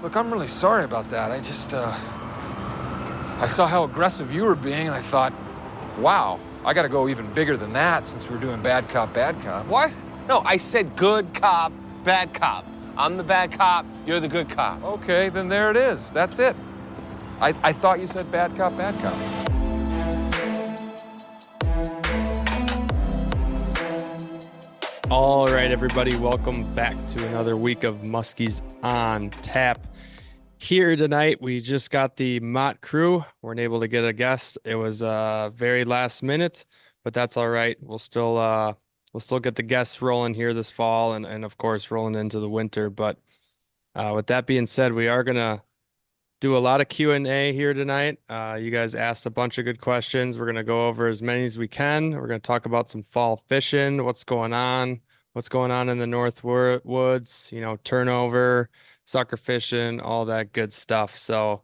Look, I'm really sorry about that. I saw how aggressive you were being, and I thought, wow, I gotta go even bigger than that since we're doing bad cop, bad cop. What? No, I said good cop, bad cop. I'm the bad cop, you're the good cop. Okay, then there it is. That's it. I thought you said bad cop, bad cop. All right, everybody, welcome back to another week of Muskies on Tap. Here tonight, we just got the MOT crew. Weren't able to get a guest. It was very last minute, but that's all right. We'll still get the guests rolling here this fall and of course rolling into the winter. But with that being said, we are gonna do a lot of Q&A here tonight. You guys asked a bunch of good questions. We're going to go over as many as we can. We're going to talk about some fall fishing, what's going on in the northwoods, turnover, sucker fishing, all that good stuff. So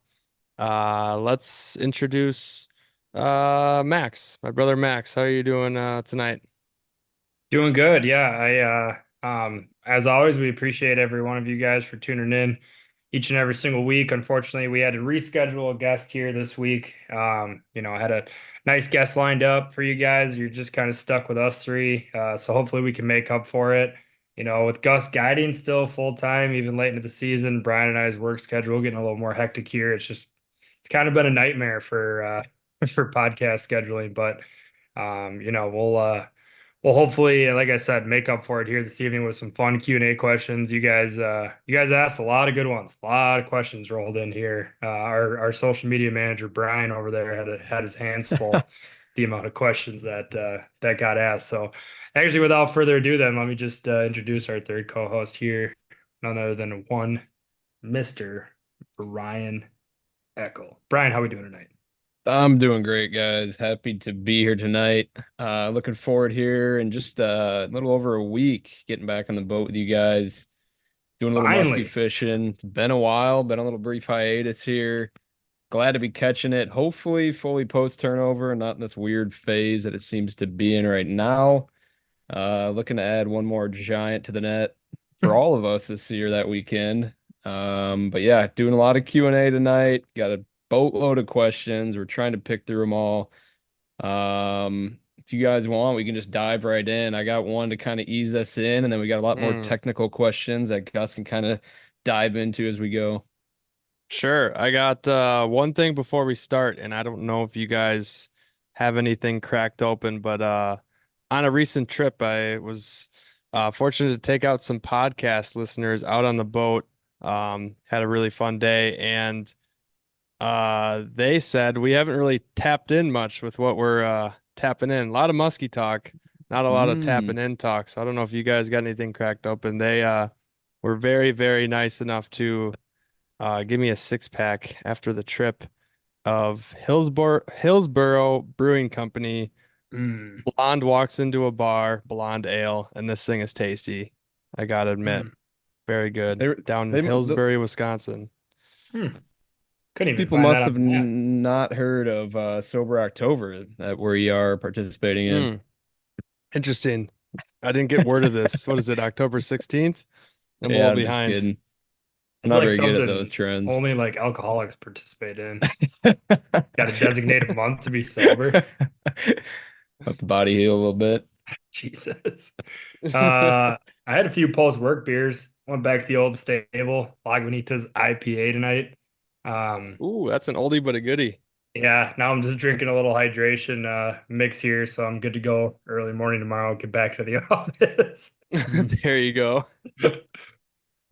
let's introduce Max, my brother Max. How are you doing tonight? Doing good. Yeah, as always, we appreciate every one of you guys for tuning in each and every single week. Unfortunately, we had to reschedule a guest here this week. I had a nice guest lined up for you guys. You're just kind of stuck with us three. So hopefully we can make up for it. With Gus guiding still full time, even late into the season, Brian and I's work schedule getting a little more hectic here. It's kind of been a nightmare for for podcast scheduling, but we'll hopefully, like I said, make up for it here this evening with some fun Q&A questions. You guys asked a lot of good ones. A lot of questions rolled in here. Our social media manager Brian over there had his hands full the amount of questions that got asked. So, actually, without further ado, then let me just introduce our third co-host here, none other than one Mr. Brian Eckel. Brian, how we doing tonight? I'm doing great, guys. Happy to be here tonight. Looking forward here in just a little over a week, getting back on the boat with you guys, doing a little musky Finally. fishing. It's been a while, been a little brief hiatus here. Glad to be catching it. Hopefully, fully post turnover, not in this weird phase that it seems to be in right now. Looking to add one more giant to the net for all of us this year that weekend. But yeah, doing a lot of Q&A tonight. Got a boatload of questions. We're trying to pick through them all. If you guys want, we can just dive right in. I got one to kind of ease us in, and then we got a lot more technical questions that Gus can kind of dive into as we go. Sure. I got one thing before we start, and I don't know if you guys have anything cracked open, but on a recent trip, I was fortunate to take out some podcast listeners out on the boat. Had a really fun day, and they said we haven't really tapped in much with what we're tapping in. A lot of musky talk, not a lot of tapping in talk. So I don't know if you guys got anything cracked open. They were very, very nice enough to give me a 6-pack after the trip of Hillsborough Brewing Company. Blonde walks into a bar, blonde ale, and this thing is tasty. I gotta admit, very good. Down in Hillsborough, Wisconsin. Couldn't even People find must that have on the map. not heard of Sober October that we are participating in. Interesting. I didn't get word of this. What is it, October 16th? I'm a Yeah, little I'm just behind. kidding. It's Not like very good at something those trends. only like alcoholics participate in. Got a designated month to be sober. Let the body heal a little bit. Jesus. I had a few post-work beers. Went back to the old stable, Lagunitas IPA tonight. Ooh, that's an oldie but a goodie. Yeah, now I'm just drinking a little hydration mix here, so I'm good to go early morning tomorrow. Get back to the office. There you go.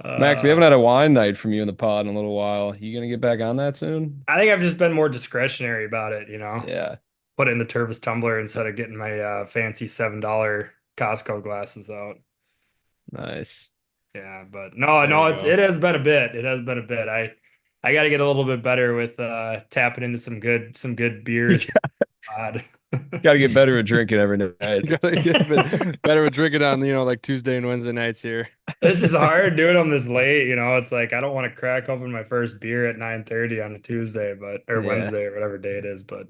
Max, we haven't had a wine night from you in the pod in a little while. You gonna get back on that soon? I think I've just been more discretionary about it, Yeah, put it in the Tervis tumbler instead of getting my fancy $7 Costco glasses out. nice. Yeah, but no, There no, you it go. has been a bit. It has been a bit. I got to get a little bit better with tapping into some good beers. God. Got to get better at drinking every night. Gotta get better with drinking on, like Tuesday and Wednesday nights here. It's just hard doing them this late, It's like I don't want to crack open my first beer at 9:30 on a Tuesday, or Yeah. Wednesday or whatever day it is, but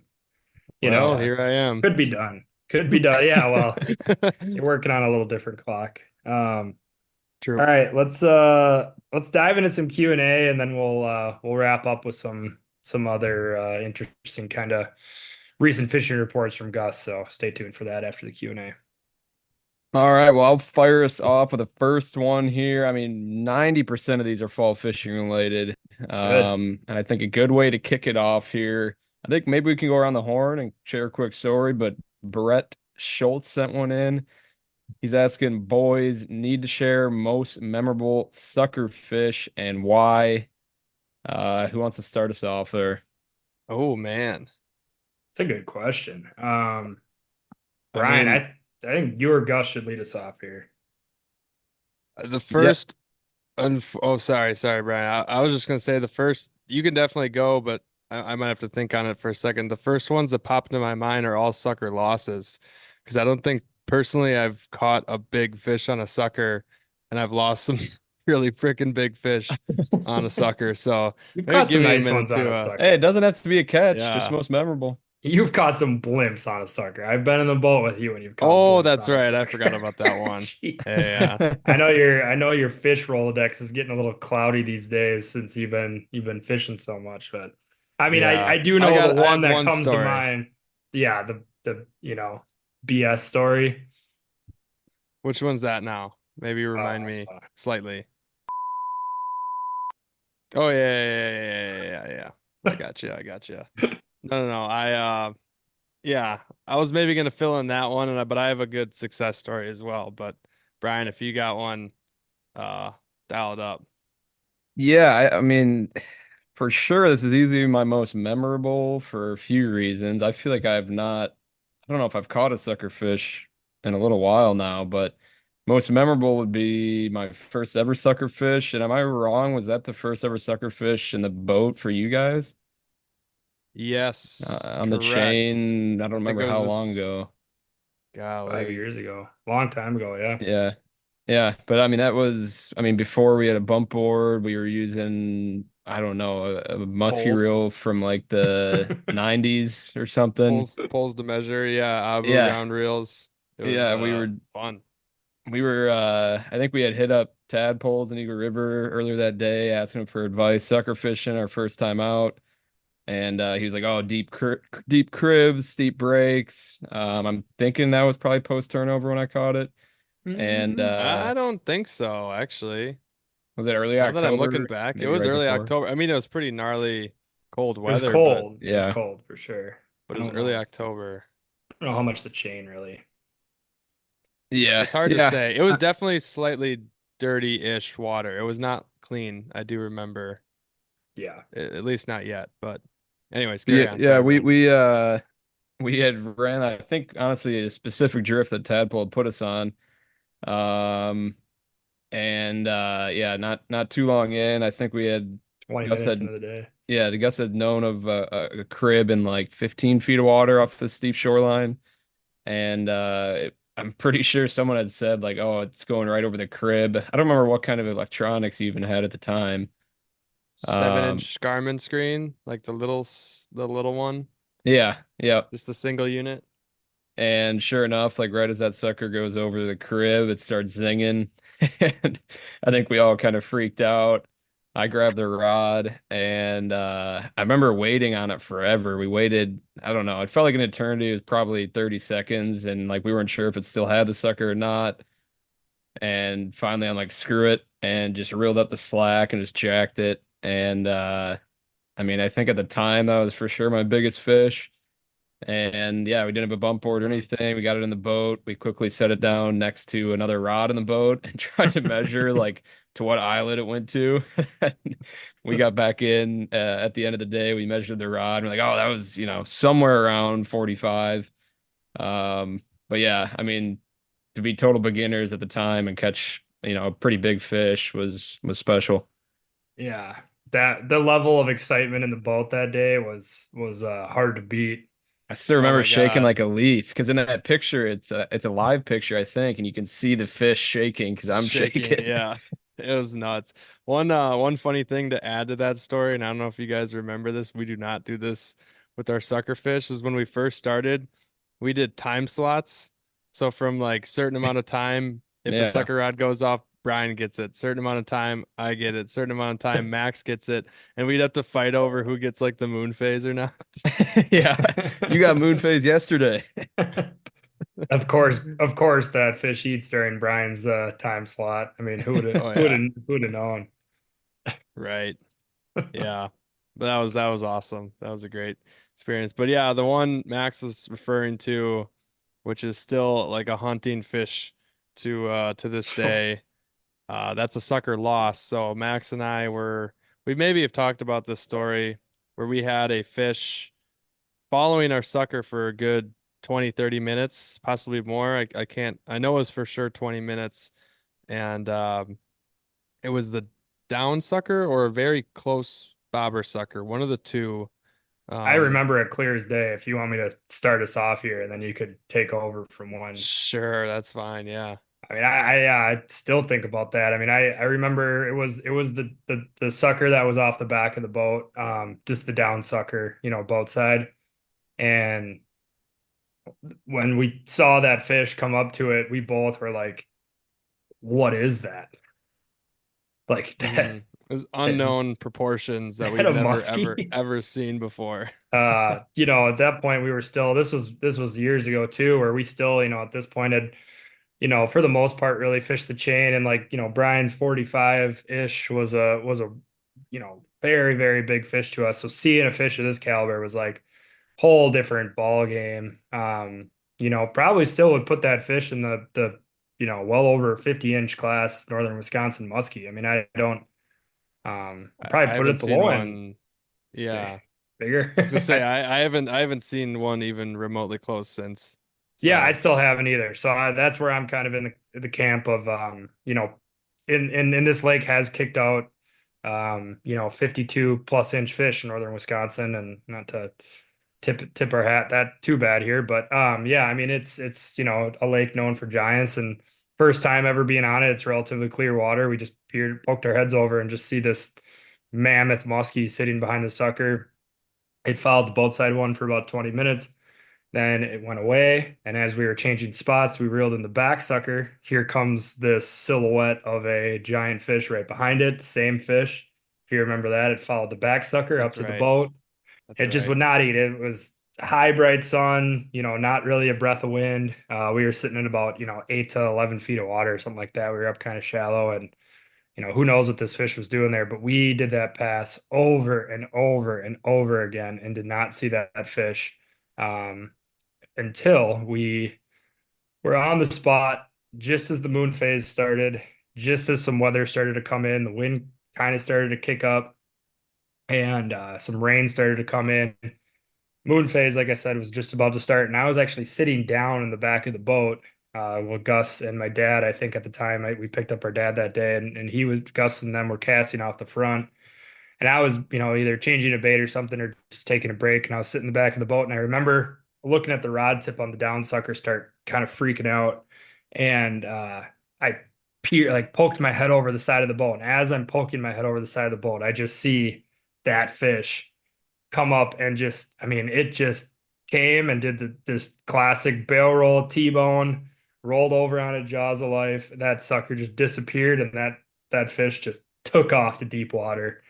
Well, Yeah. here I am. could be done. Could be done. Yeah, well, you're working on a little different clock. True. All right, let's dive into some Q&A and then we'll wrap up with some other interesting kind of recent fishing reports from Gus. So stay tuned for that after the Q&A. All right, well, I'll fire us off with the first one here. I mean, 90% of these are fall fishing related. Good. And I think a good way to kick it off here, I think maybe we can go around the horn and share a quick story, but Brett Schultz sent one in. He's asking, boys need to share most memorable sucker fish and why. Who wants to start us off there? Oh man. It's a good question. I Brian, mean, I think you or Gus should lead us off here. the Yeah, first oh, sorry, Brian. I was just gonna say the first, you can definitely go, but I might have to think on it for a second. The first ones that popped into my mind are all sucker losses, because I don't think personally I've caught a big fish on a sucker, and I've lost some really freaking big fish on a sucker. So You've maybe caught some give me a nice minute ones on to a hey, it sucker. doesn't have to be a catch, just yeah. most memorable. You've caught some blimps on a sucker. I've been in the boat with you when you've caught Oh, blimps that's on a right. I forgot sucker. about that one. Gee. Yeah. I know your fish Rolodex is getting a little cloudy these days since you've been fishing so much, but I mean Yeah. I do know the I one have that one comes to story. mind. Yeah, the BS story. Which one's that now? Maybe Uh, remind me slightly. Oh yeah. I got you. I got you. No. Yeah, I was maybe gonna fill in that one, but I have a good success story as well. But Brian, if you got one, uh, dial it up. Yeah, I mean, for sure, this is easily my most memorable for a few reasons. I feel like I don't know if I've caught a sucker fish in a little while now, but most memorable would be my first ever sucker fish. And am I wrong? Was that the first ever sucker fish in the boat for you guys? Yes, On the correct. chain, I don't I think remember it was how long this. ago. 5 years. 5 years ago, long time ago. Yeah. Yeah. Yeah, but I mean that was I mean before we had a bump board, we were using I don't know, a musky Poles, reel from like the 90s or something. poles to measure. Yeah, Abu Yeah. round reels. It was Yeah, fun. I think we had hit up tadpoles in Eagle River earlier that day asking him for advice, sucker fishing our first time out. And he was like, "Oh, deep cribs, steep breaks." I'm thinking that was probably post turnover when I caught it. And I don't think so, actually. was it early Now that I'm looking October? back, it Maybe was right early before. October. I mean, it was pretty gnarly cold It was weather, cold. It was Yeah. cold for sure. but I it was don't early know. October. I don't know how much the chain really. Yeah. It's hard to Yeah. say. It was definitely slightly dirty-ish water. It was not clean. I do remember, Yeah. at least not yet. But anyways, Yeah, carry on. yeah, Sorry, Brian. we had ran, I think honestly a specific drift that Tadpole had put us on. Um and yeah, not too long in, I think we had 20 Gus minutes had into the day. yeah, the Gus had known of a crib in like 15 feet of water off the steep shoreline. And I'm pretty sure someone had said like, oh, it's going right over the crib. I don't remember what kind of electronics you even had at the time. Seven Um inch Garmin screen, like the little one, yeah, yeah. just the single unit. And sure enough, like right as that sucker goes over the crib, it starts zinging. And I think we all kind of freaked out. I grabbed the rod and I remember waiting on it forever. We waited, I don't know, it felt like an eternity. It was probably 30 seconds and like we weren't sure if it still had the sucker or not. And finally I'm like, screw it, and just reeled up the slack and just jacked it. And I mean, I think at the time that was for sure my biggest fish. And yeah, we didn't have a bump board or anything. We got it in the boat. We quickly set it down next to another rod in the boat and tried to measure like to what islet it went to. We got back in at the end of the day. We measured the rod. We're like, oh, that was, somewhere around 45. But yeah, I mean, to be total beginners at the time and catch, a pretty big fish was special. Yeah. That the level of excitement in the boat that day was hard to beat. I still Oh remember my shaking God. like a leaf because in that picture, it's a live picture, I think, and you can see the fish shaking because I'm Shaking, shaking. yeah. It was nuts. One funny thing to add to that story, and I don't know if you guys remember this, we do not do this with our sucker fish, is when we first started, we did time slots. So from like certain amount of time, if the Yeah, sucker rod goes off Brian gets it. Certain amount of time, I get it. Certain amount of time, Max gets it, and we'd have to fight over who gets like the moon phase or not. Yeah, you got moon phase yesterday. Of course, that fish eats during Brian's time slot. I mean, Oh yeah, who would have known? right. Yeah, but that was awesome. That was a great experience. But yeah, the one Max was referring to, which is still like a hunting fish to this day. That's a sucker loss. So Max and we maybe have talked about this story where we had a fish following our sucker for a good 20, 30 minutes, possibly more. I can't, I know it was for sure 20 minutes. And it was the down sucker or a very close bobber sucker, one of the two. I Um, remember it clear as day. If you want me to start us off here, and then you could take over from one. sure, that's fine. Yeah. I mean, I still think about that. I mean, I remember it was the sucker that was off the back of the boat, just the down sucker, boat side. And when we saw that fish come up to it, we both were like, "What is that? Like that Mm, it was is unknown proportions that that we've a never ever muskie?" ever seen before. At that point we were still this was years ago too, where we still, at this point had, for the most part really fished the chain. And like, Brian's 45-ish was a very, very big fish to us. So seeing a fish of this caliber was like whole different ball game. Probably still would put that fish in the well over 50-inch class northern Wisconsin muskie. I mean, I don't I, probably I put it haven't at the seen low end one. Yeah. bigger. I was gonna say I haven't seen one even remotely close since. Yeah, I So still haven't either. So that's where I'm kind of in the camp of, in this lake has kicked out 52 plus inch fish in northern Wisconsin. And not to tip our hat that too bad here, but yeah, I mean it's a lake known for giants. And first time ever being on it, it's relatively clear water. We just poked our heads over and just see this mammoth muskie sitting behind the sucker. It followed the boat side one for about 20 minutes. Then it went away. And as we were changing spots, we reeled in the back sucker. Here comes this silhouette of a giant fish right behind it. Same fish. If you remember that, it followed the back sucker up that's to the right. boat. That's It just right. would not eat. It was high, bright sun, not really a breath of wind. We were sitting in about, 8 to 11 feet of water, something like that. We were up kind of shallow, and, who knows what this fish was doing there. But we did that pass over and over and over again and did not see that fish. Um, until we were on the spot just as the moon phase started, just as some weather started to come in, the wind kind of started to kick up, and some rain started to come in. Moon phase, like I said, was just about to start, and I was actually sitting down in the back of the boat with Gus and my dad. I think at the time we picked up our dad that day, and he was Gus and them were casting off the front. And I was, either changing a bait or something or just taking a break. And I was sitting in the back of the boat. And I remember looking at the rod tip on the down sucker start kind of freaking out. And I poked my head over the side of the boat. And as I'm poking my head over the side of the boat, I just see that fish come up and just, I mean, it just came and did this classic barrel roll T-bone, rolled over on a jaws of life. That sucker just disappeared. And that fish just took off to deep water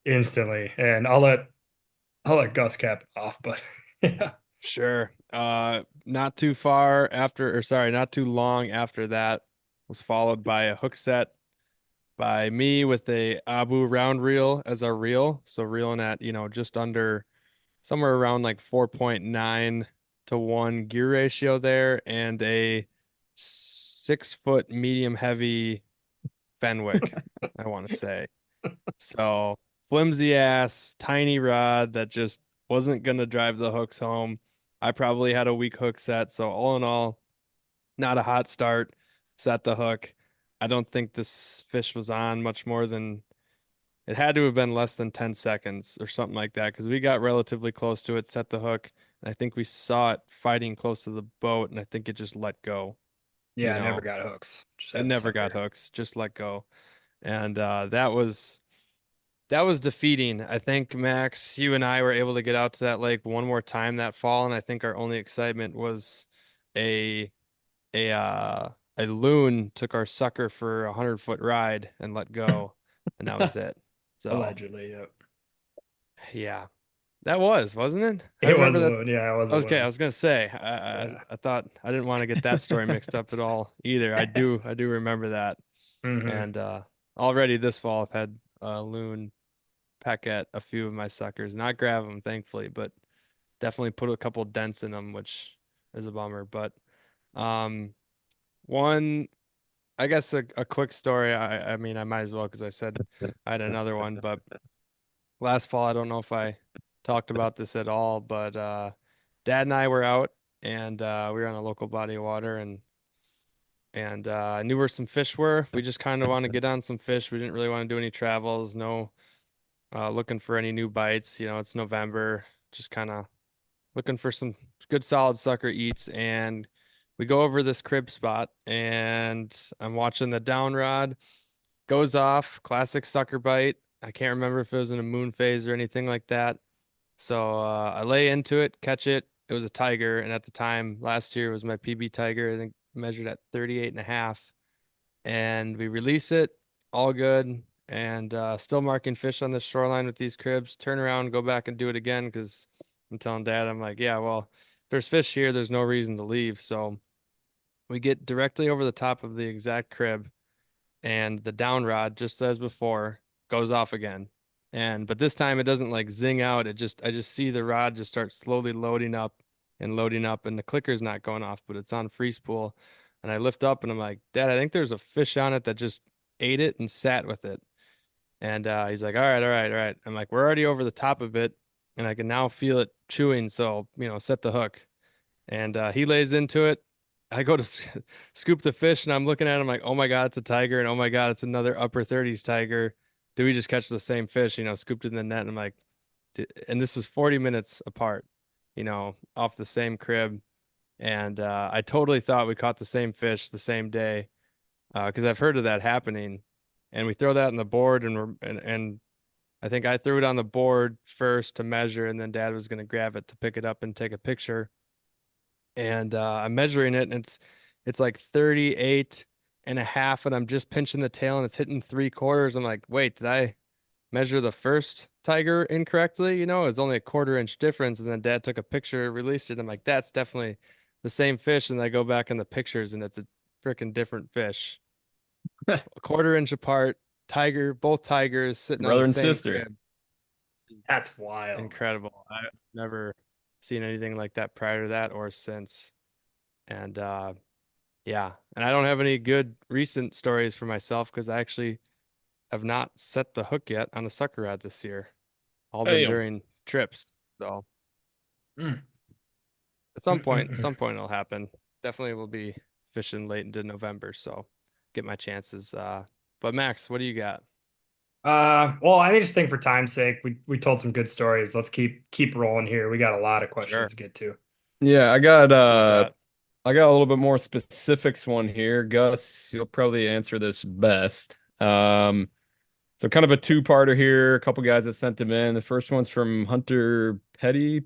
instantly. And I'll let Gus cap it off, but yeah. Sure. Not too far after, or sorry, not too long after that was followed by a hook set by me with a Abu round reel as our reel. So reeling at, just under somewhere around like 4.9 to 1 gear ratio there and a 6 foot medium heavy Fenwick, I want to say. So flimsy ass, tiny rod that just wasn't gonna drive the hooks home. I probably had a weak hook set, so all in all, not a hot start. Set the hook. I don't think this fish was on much more than it had to have been less than 10 seconds or something like that because we got relatively close to it, set the hook, and I think we saw it fighting close to the boat, and I think it just let go. You Yeah, I never know, got hooks. Just it had the never got sucker. hooks, just let go. And that was defeating. I think Max, you and I were able to get out to that lake one more time that fall, and I think our only excitement was a a loon took our sucker for a 100-foot ride and let go, and that was it. So Allegedly, yep. yeah, that wasn't it? I It was remember a that. loon. Yeah, it was a Okay, I loon. was gonna say Yeah. I thought I didn't want to get that story mixed up at all either. I do remember that, Hmm. and already this fall I've had a loon peck at a few of my suckers, not grab them thankfully, but definitely put a couple dents in them, which is a bummer. But um, one I guess a quick story. I mean I might as well because I said I had another one, but last fall I don't know if I talked about this at all, but Dad and I were out and we were on a local body of water and I knew where some fish were. We just kind of want to get on some fish. We didn't really want to do any travels, no looking for any new bites. You know, it's November, just kind of looking for some good solid sucker eats. And we go over this crib spot and I'm watching the down rod goes off, classic sucker bite. I can't remember if it was in a moon phase or anything like that. So I lay into it, catch it. It was a tiger. And at the time last year it was my PB tiger, I think measured at 38 and a half. And we release it, all good. And still marking fish on the shoreline with these cribs. Turn around, go back and do it again because I'm telling Dad, I'm like, yeah, well, if there's fish here, there's no reason to leave. So we get directly over the top of the exact crib and the down rod, just as before, goes off again. And but this time it doesn't like zing out. I just see the rod just start slowly loading up, and the clicker's not going off, but it's on free spool. And I lift up and I'm like, Dad, I think there's a fish on it that just ate it and sat with it. And he's like, all right, all right, all right. I'm like, we're already over the top of it, and I can now feel it chewing. So, you know, set the hook. And he lays into it. I go to scoop the fish, and I'm looking at him like, oh my God, it's a tiger. And oh my God, it's another upper 30s tiger. Do we just catch the same fish? You know, scooped in the net. And I'm like, and this was 40 minutes apart, you know, off the same crib. And I totally thought we caught the same fish the same day because I've heard of that happening. And we throw that on the board, and I think I threw it on the board first to measure, and then Dad was going to grab it to pick it up and take a picture. And I'm measuring it, and it's like 38 and a half, and I'm just pinching the tail, and it's hitting 3/4. I'm like, wait, did I measure the first tiger incorrectly? You know, it's only a 1/4 inch difference. And then Dad took a picture, released it. I'm like, that's definitely the same fish. And I go back in the pictures, and it's a freaking different fish, a 1/4 inch apart. Tiger, both tigers sitting on Brother the and same sister. crib. That's wild. Incredible. I've never seen anything like that prior to that or since. And yeah, and I don't have any good recent stories for myself because I actually have not set the hook yet on a sucker rod this year. All been Damn. during trips. So Mm. at Mm-mm-mm. some point it'll happen. Definitely will be fishing late into November, so get my chances. But Max, what do you got? Well, I just think for time's sake, we told some good stories. Let's keep rolling here. We got a lot of questions Sure. to get to. Yeah, Let's do that. I got a little bit more specifics one here. Gus, you'll probably answer this best. So kind of a two-parter here. A couple guys that sent them in. The first one's from Hunter Petty.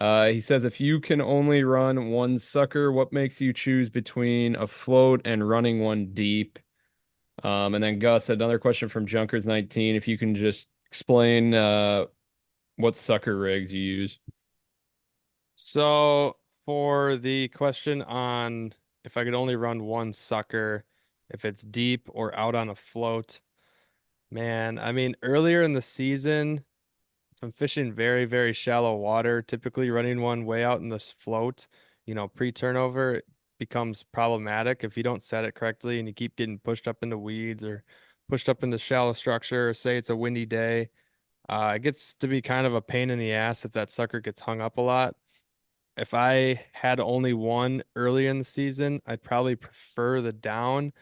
He says, if you can only run one sucker, what makes you choose between a float and running one deep? And then Gus, another question from Junkers19. If you can just explain what sucker rigs you use. So for the question on if I could only run one sucker, if it's deep or out on a float, man, I mean, earlier in the season, if I'm fishing very, very shallow water, typically running one way out in this float, you know, pre-turnover becomes problematic if you don't set it correctly and you keep getting pushed up into weeds or pushed up into shallow structure, or say it's a windy day. It gets to be kind of a pain in the ass if that sucker gets hung up a lot. If I had only one early in the season, I'd probably prefer the down.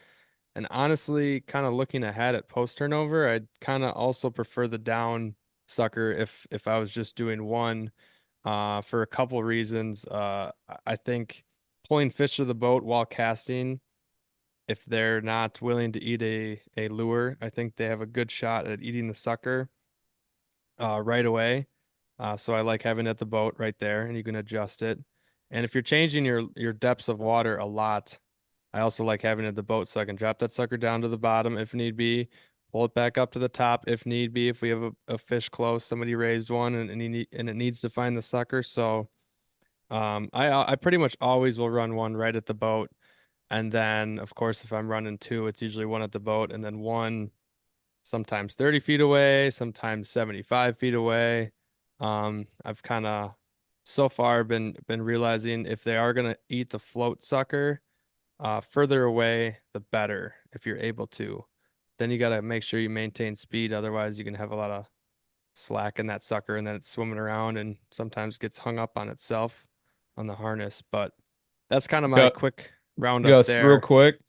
And honestly, kind of looking ahead at post turnover, I'd kind of also prefer the down sucker if I was just doing one for a couple reasons. I think pulling fish to the boat while casting, if they're not willing to eat a lure, I think they have a good shot at eating the sucker right away. So I like having it at the boat right there, and you can adjust it. And if you're changing your depths of water a lot, I also like having it at the boat so I can drop that sucker down to the bottom if need be, pull it back up to the top if need be, if we have a fish close, somebody raised one and it needs to find the sucker. So I pretty much always will run one right at the boat. And then of course if I'm running two, it's usually one at the boat and then one sometimes 30 feet away, sometimes 75 feet away. I've kind of so far been realizing if they are gonna eat the float sucker, further away the better if you're able to. Then you gotta make sure you maintain speed, otherwise you can have a lot of slack in that sucker and then it's swimming around and sometimes gets hung up on itself on the harness. But that's kind of my Gus, quick roundup Gus, real there. quick,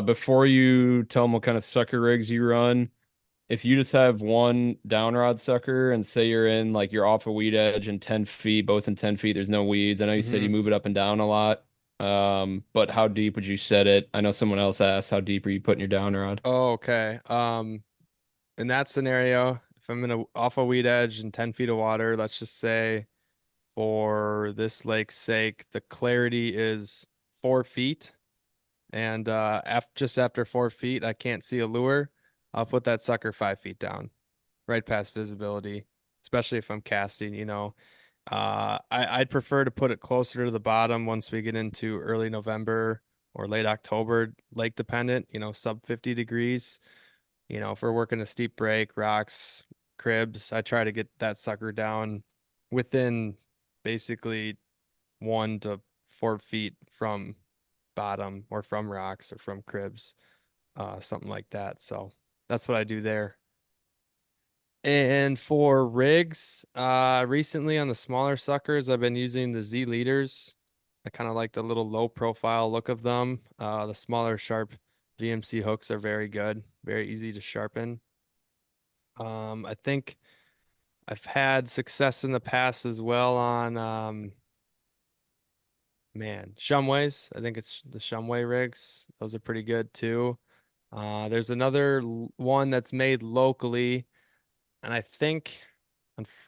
before you tell them what kind of sucker rigs you run, if you just have one down rod sucker and say you're in like you're off a weed edge and 10 feet, both in 10 feet, there's no weeds. I know you said you Mhm. move it up and down a lot. But how deep would you set it? I know someone else asked how deep are you putting your down rod? Oh, okay. In that scenario, if I'm in a off a weed edge and 10 feet of water, let's just say for this lake's sake, the clarity is 4 feet. And just after 4 feet, I can't see a lure. I'll put that sucker 5 feet down, right past visibility, especially if I'm casting, you know. I'd prefer to put it closer to the bottom once we get into early November or late October, lake dependent, you know, sub 50 degrees. You know, if we're working a steep break, rocks, cribs, I try to get that sucker down within basically 1 to 4 feet from bottom or from rocks or from cribs, something like that. So that's what I do there. And for rigs, recently on the smaller suckers, I've been using the Z leaders. I kind of like the little low profile look of them. The smaller sharp VMC hooks are very good, very easy to sharpen. I think I've had success in the past as well on Shumways. I think it's the Shumway rigs. Those are pretty good too. There's another one that's made locally, and I think,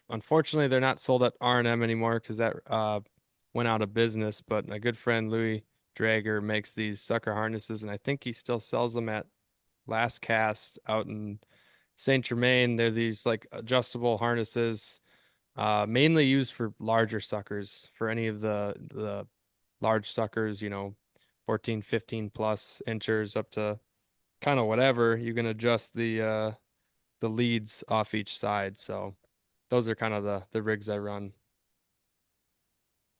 unfortunately, they're not sold at R&M anymore because that went out of business. But my good friend Louis Drager makes these sucker harnesses, and I think he still sells them at Last Cast out in Saint Germain. They're these like adjustable harnesses, mainly used for larger suckers, for any of the large suckers, you know, 14, 15 plus inches up to kind of whatever. You can adjust the leads off each side. So those are kind of the rigs I run.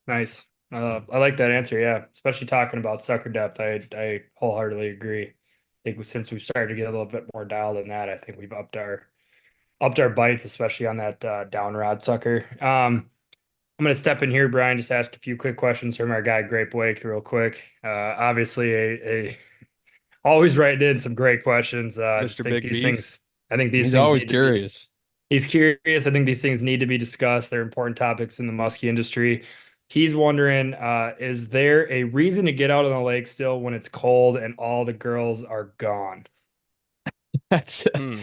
Nice. I like that answer. Yeah, especially talking about sucker depth. I wholeheartedly agree. I think since we've started to get a little bit more dialed in that, I think we've upped our bites, especially on that down rod sucker. I'm gonna step in here, Brian. Just ask a few quick questions from our guy Grape Wake, real quick. Obviously, a always writing in some great questions. Just Mr. think Big these Beast. things. I think these He's things always need to be. curious. He's curious. I think these things need to be discussed. They're important topics in the muskie industry. He's wondering, is there a reason to get out on the lake still when it's cold and all the girls are gone? That's Hmm.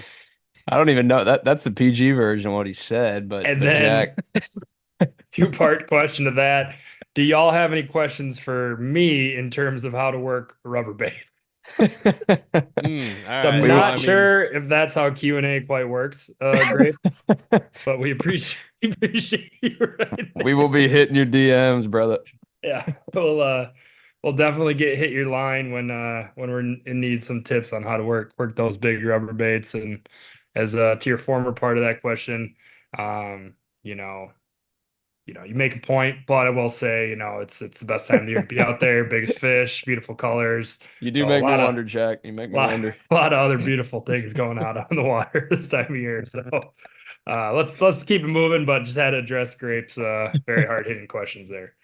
I don't even know that's the PG version of what he said, And but then Jack. two-part question to that. Do y'all have any questions for me in terms of how to work rubber baits? All So I'm right. We Well, will I not mean, sure if that's how Q&A quite works, Grape, but we appreciate appreciate you right we will be hitting your DMs, brother. Yeah, we'll definitely hit your line when we're in need some tips on how to work those big rubber baits. And as to your former part of that question, um, you know, you make a point, but I will say, it's the best time of the year to be out there, biggest fish, beautiful colors. You do So a make me lot of wonder, Jack. You make me lot, wonder. a lot of other beautiful things going on the water this time of year. So let's keep it moving, but just had to address Grapes very hard hitting questions there.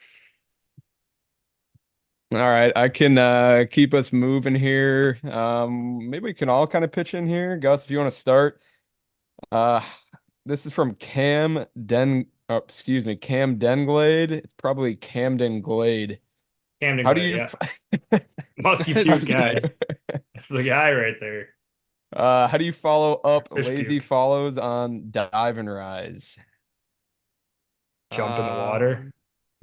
All right, I can keep us moving here. Maybe we can all kind of pitch in here. Gus, if you want to start. Uh this is from Cam Denglade. It's probably Camden Glade. Camden How do Glade, you yeah. Muskie that's puke guy. nice. That's the guy right there. how do you follow up Fish lazy puke. follows on dive and rise? Jump in the water.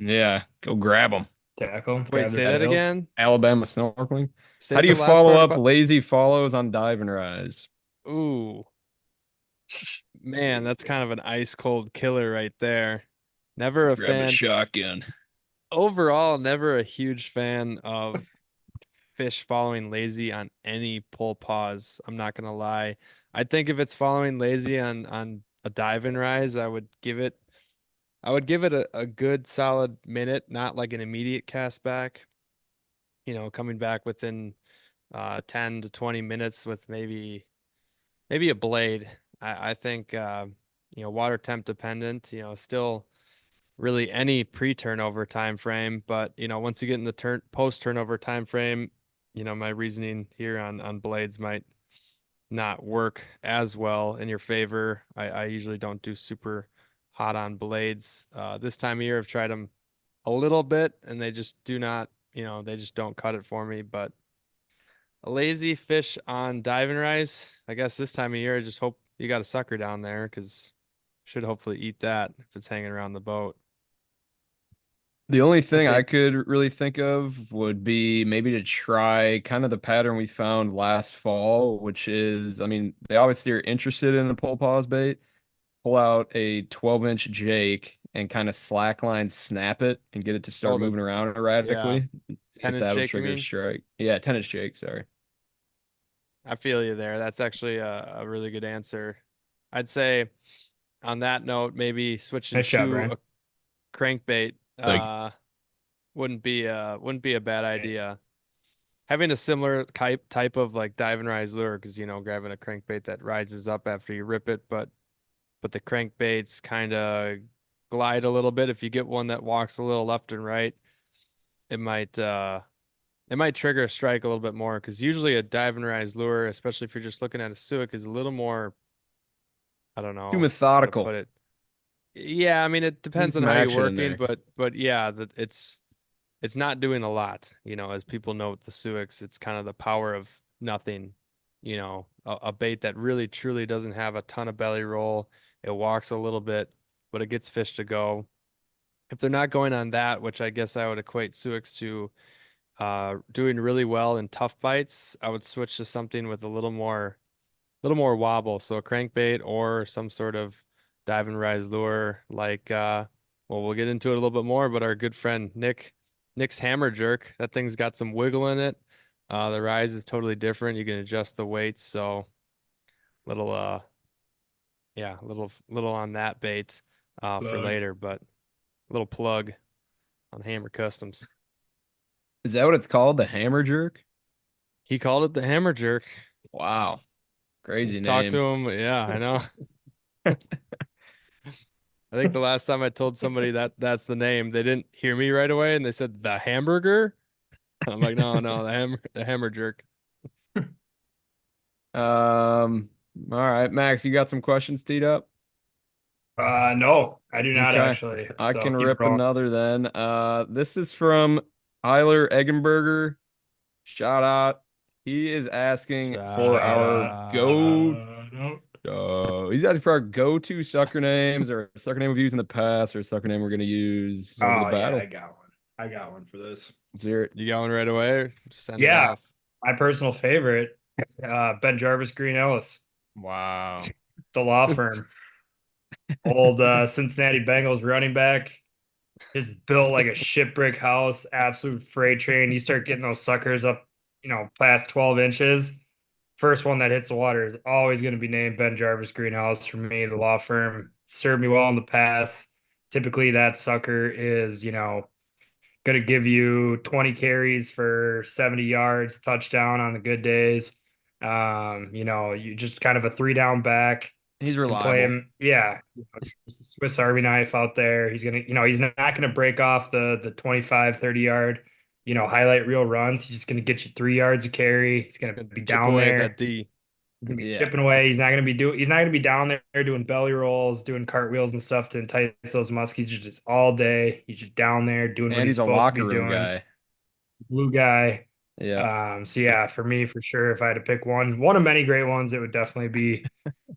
Um, Yeah, go grab them. tackle, Wait, grab say their that tails. again. Alabama snorkeling. Say How do the you last follow part up about. lazy follows on dive and rise? Ooh, man, that's kind of an ice cold killer right there. Never a Grab a fan. shotgun. Overall, never a huge fan of fish following lazy on any pull pause. I'm not gonna lie. I think if it's following lazy on a dive and rise, I would give it a good solid minute, not like an immediate cast back. Coming back within 10 to 20 minutes with maybe a blade. I think water temp dependent, still really any pre-turnover time frame, but once you get in the post turnover time frame, my reasoning here on blades might not work as well in your favor. I usually don't do super hot on blades. This time of year I've tried them a little bit and they just do not, they just don't cut it for me, but a lazy fish on diving rice. I guess this time of year I just hope you got a sucker down there because should hopefully eat that if it's hanging around the boat. The only I'd thing I say could really think of would be maybe to try kind of the pattern we found last fall, which is, I mean, they obviously are interested in a pole pause bait. Pull out a 12-inch Jake and kind of slackline snap it and get it to oh start the moving around yeah, erratically. See if 10-inch that'll shake you trigger a mean? strike. Yeah, 10-inch Jake, sorry. I feel you there. That's actually a really good answer. I'd say on that note, maybe switching Nice job, to Brian. a crankbait Like, wouldn't be a bad idea. Having a similar type of like dive and rise lure, because grabbing a crankbait that rises up after you rip it, but the crankbaits kind of glide a little bit. If you get one that walks a little left and right, it might it might trigger a strike a little bit more because usually a dive and rise lure, especially if you're just looking at a suic, is a little more, I don't too know how to methodical. put it. Yeah, I mean it Need depends on some how you're action in working, there. but yeah, that it's not doing a lot. As people know with the suics, it's kind of the power of nothing. A bait that really truly doesn't have a ton of belly roll. It walks a little bit, but it gets fish to go. If they're not going on that, which I guess I would equate suics to doing really well in tough bites, I would switch to something with a little more wobble. So a crankbait or some sort of dive and rise lure, like well, we'll get into it a little bit more, but our good friend Nick's hammer jerk, that thing's got some wiggle in it. The rise is totally different. You can adjust the weights, so little yeah, little on that bait for Plug. later, but little plug on Hammer Customs. Is that what it's called? The hammer jerk? He called it the hammer jerk. Wow. Crazy Talk to name. him. Yeah, I know. I think the last time I told somebody that that's the name, they didn't hear me right away and they said the hamburger. I'm like, no, no, the hammer jerk. All right, Max, you got some questions teed up? No, I do not Okay. actually. I So can keep it rip rolling. another then. This is from Tyler Eggenberger. Shout out. He is asking Shout for our go. out. He's asking for our go-to sucker names or sucker name we've used in the past or sucker name we're going to use over the Oh yeah, I battle. got one. I got one for this. Let's hear it. You got one right away? Send it Yeah, off. my personal favorite, Ben Jarvis Green Ellis, Wow. the law firm, old Cincinnati Bengals running back, just built like a shipbrick house, absolute freight train. You start getting those suckers up, past 12 inches. First one that hits the water is always going to be named Ben Jarvis Greenhouse for me. The law firm served me well in the past. Typically, that sucker is, going to give you 20 carries for 70 yards, touchdown on the good days. You just kind of a three down back, He's can play reliable. him. Yeah, Swiss Army knife out there. He's gonna, he's not going to break off the 25, 30 yard, highlight reel runs. He's just going to get you 3 yards of carry. He's It's going to gonna be chip down away at that there. D. He's gonna be Yeah. chipping away. He's not gonna be down there doing belly rolls, doing cartwheels and stuff to entice those muskies just all day. He's just down there doing what And he's he's a supposed to locker be room doing. guy. Blue guy. Yeah. So yeah, for me, for sure, if I had to pick one of many great ones, it would definitely be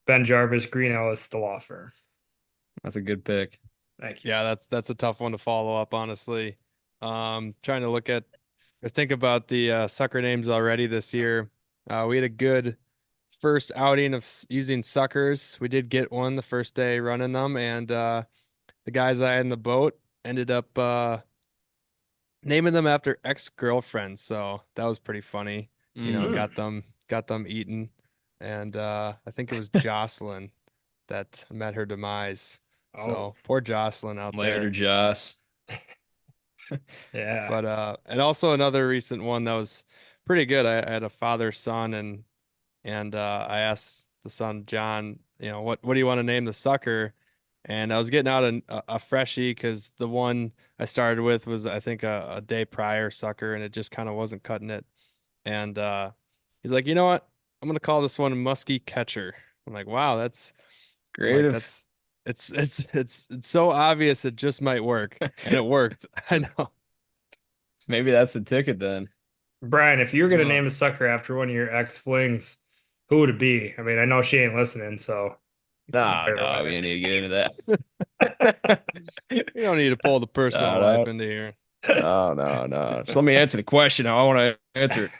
Ben Jarvis, Green Ellis, the law firm. That's a good pick. Thank you. Yeah, that's a tough one to follow up, honestly. Trying to look at or think about the sucker names already this year. We had a good first outing of using suckers. We did get one the first day running them, and the guys I had in the boat ended up naming them after ex-girlfriends. So that was pretty funny. You know, Mm. got them eaten, and I think it was Jocelyn that met her demise. Oh, So poor Jocelyn out Later, there. Joss. yeah. But and also another recent one that was pretty good. I had a father son and I asked the son John, you know, what do you want to name the sucker? And I was getting out a freshie because the one I started with was I think a day prior sucker and it just kind of wasn't cutting it. And he's like, you know what? I'm gonna call this one Musky Catcher. I'm like, wow, I'm like, Creative. it's so obvious it just might work. And it worked. I know. Maybe that's the ticket then. Brian, if you were gonna No. name a sucker after one of your ex flings, who would it be? I mean, I know she ain't listening, so you No, better no, let we it. don't need to get into that. You don't need to pull the personal No, life no, into here. no, no, no. Just let me answer the question how I want to answer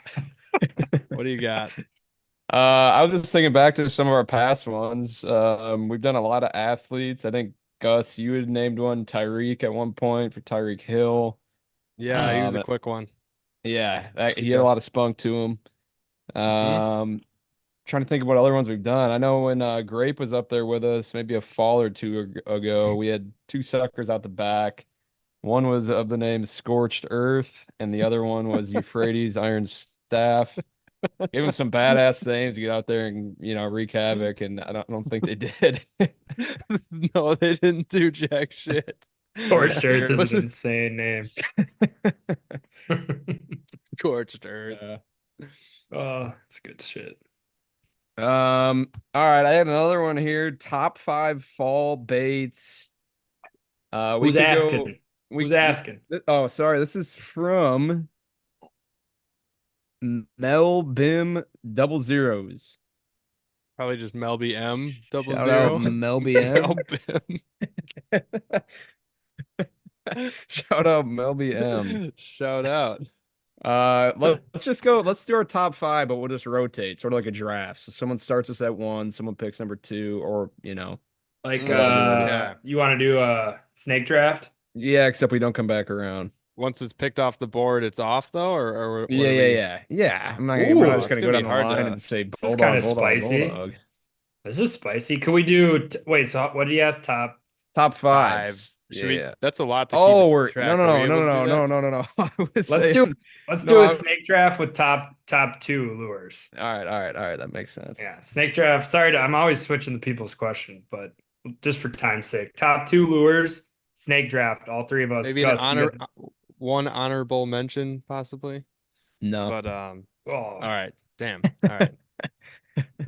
it. What do you got? I was just thinking back to some of our past ones. We've done a lot of athletes. I think Gus, you had named one Tyreek at one point for Tyreek Hill. Yeah, he was a Um, quick one. yeah, he had a Yeah. lot of spunk to him. Hmm. Um, Trying to think of what other ones we've done. I know when Grape was up there with us, maybe a fall or two ago, we had two suckers out the back. One was of the name Scorched Earth, and the other one was Euphrates Iron Staff. Gave them some badass names to get out there and wreak havoc, and I don't think they did. No, they didn't do jack shit. Scorched Earth is But an insane name. scorched earth. Yeah. Oh, it's good shit. All right, I had another one here. Top five fall baits. We Who's could go. asking? Who's asking? Oh, sorry. This is from Mel Bim Double Zeros. Probably just Melby M double Shout out zero. Mel BM. Melbim. Shout out Mel BM. Shout out. Let's just go. Let's do our top five, but we'll just rotate, sort of like a draft. So someone starts us at one, someone picks number two, or Like, Okay. you want to do a snake draft? yeah, except we don't come back around. Once it's picked off the board, it's off though, or what Yeah, are yeah, we? yeah, yeah. We're not Ooh, just It's gonna gonna go be down the hard line to. and say this is kind bulldog, of bulldog, spicy. bulldog. This is spicy. Could we do? Wait, so what did you ask? Top? Top five. Five. Should we? Yeah. That's a lot to keep Oh, it we're track. Are we able to do that? no. I was Let's saying do. Let's no. do a snake draft with top two lures. All right. That makes sense. Yeah, snake draft. Sorry, I'm always switching the people's question, but just for time's sake, top two lures, snake draft. All three of us. Maybe Gus, you one honorable mention possibly. No. But oh, all right, damn, all right.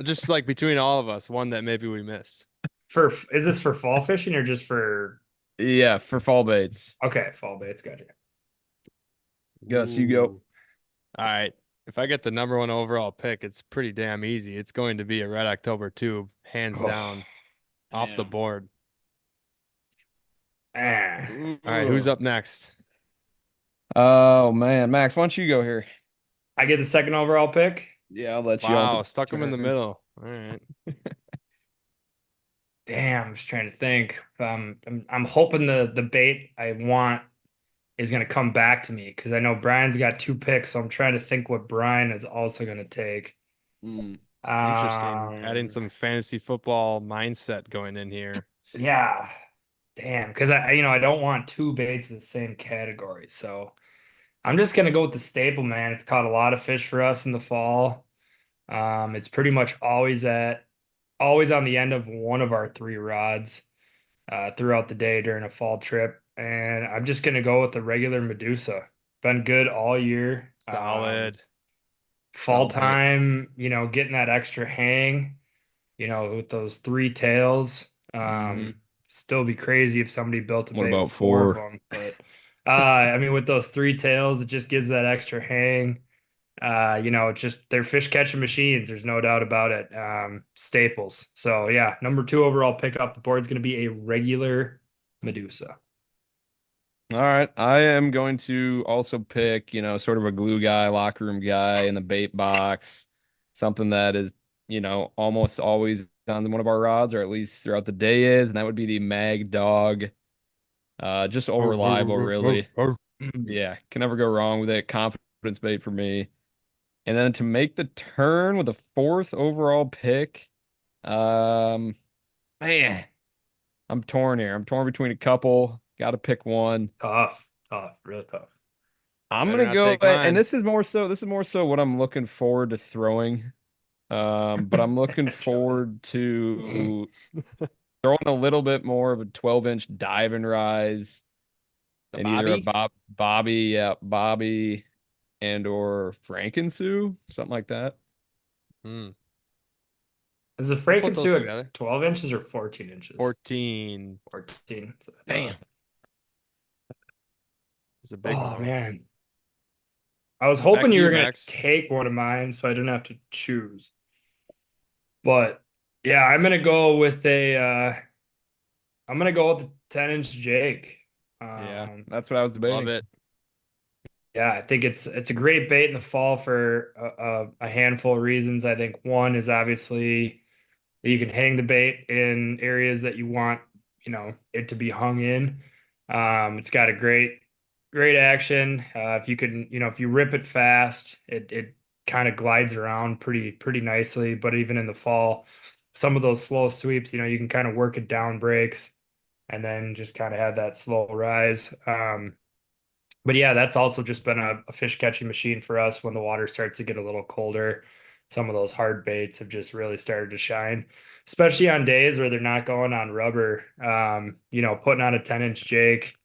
Just like between all of us, one that maybe we missed. is this for fall fishing or just for? Yeah, for fall baits. Okay, fall baits. Gotcha. Gus, you go. Ooh. All right. If I get the number one overall pick, it's pretty damn easy. It's going to be a Red October tube, hands Oh, down, off the damn. board. ah. All right, who's up next? Oh man, Max, why don't you go here? I get the second overall pick. Yeah, I'll let you Wow, on stuck him in the turn. middle. All right. Damn, I'm just trying to think. I'm hoping the bait I want is gonna come back to me because I know Brian's got two picks, so I'm trying to think what Brian is also gonna take. Mm. Interesting. Adding Um, some fantasy football mindset going in here. yeah, damn, because I don't want two baits in the same category, so I'm just gonna go with the staple, man. It's caught a lot of fish for us in the fall. It's pretty much always on the end of one of our three rods throughout the day during a fall trip. And I'm just gonna go with the regular Medusa. Been good all year. Solid. Fall Solid pick. time, getting that extra hang, with those three tails. Mhm. Still be crazy if somebody built a What bait about with four of four? them. But I mean, with those three tails, it just gives that extra hang. It's just they're fish catching machines. There's no doubt about it. Staples. So yeah, number two overall pick off the board is going to be a regular Medusa. All right. I am going to also pick, sort of a glue guy, locker room guy in the bait box, something that is, almost always on one of our rods, or at least throughout the day is, and that would be the Mag Dog. Just over reliable, really. Yeah, can never go wrong with it. Confidence bait for me. And then to make the turn with the fourth overall pick, um, man, I'm torn here. I'm torn between a couple. Got to pick one. Tough, really tough. I'm Better gonna not go, take and mine. this is more so what I'm looking forward to throwing. But I'm looking Joey. forward to throwing a little bit more of a 12-inch dive and rise, The and either a Bobby? Bobby, and or Frankensu, something like that. Hmm. Is the We'll put those Frankensuit together. 12 inches or 14 inches? 14 14. That's what I Damn. thought. is a big Oh one. man. I was Back hoping to you you, were gonna Max. take one of mine so I didn't have to choose. But yeah, I'm gonna go with the 10-inch Jake. Yeah, Um, that's what I was Love debating. it. yeah, I think it's a great bait in the fall for a handful of reasons. I think one is obviously that you can hang the bait in areas that you want, it to be hung in. It's got a great action. If you can, if you rip it fast, it kind of glides around pretty nicely. But even in the fall, some of those slow sweeps, you can kind of work it down breaks and then just kind of have that slow rise. But yeah, that's also just been a fish catching machine for us when the water starts to get a little colder. Some of those hard baits have just really started to shine, especially on days where they're not going on rubber. Putting on a 10-inch Jake,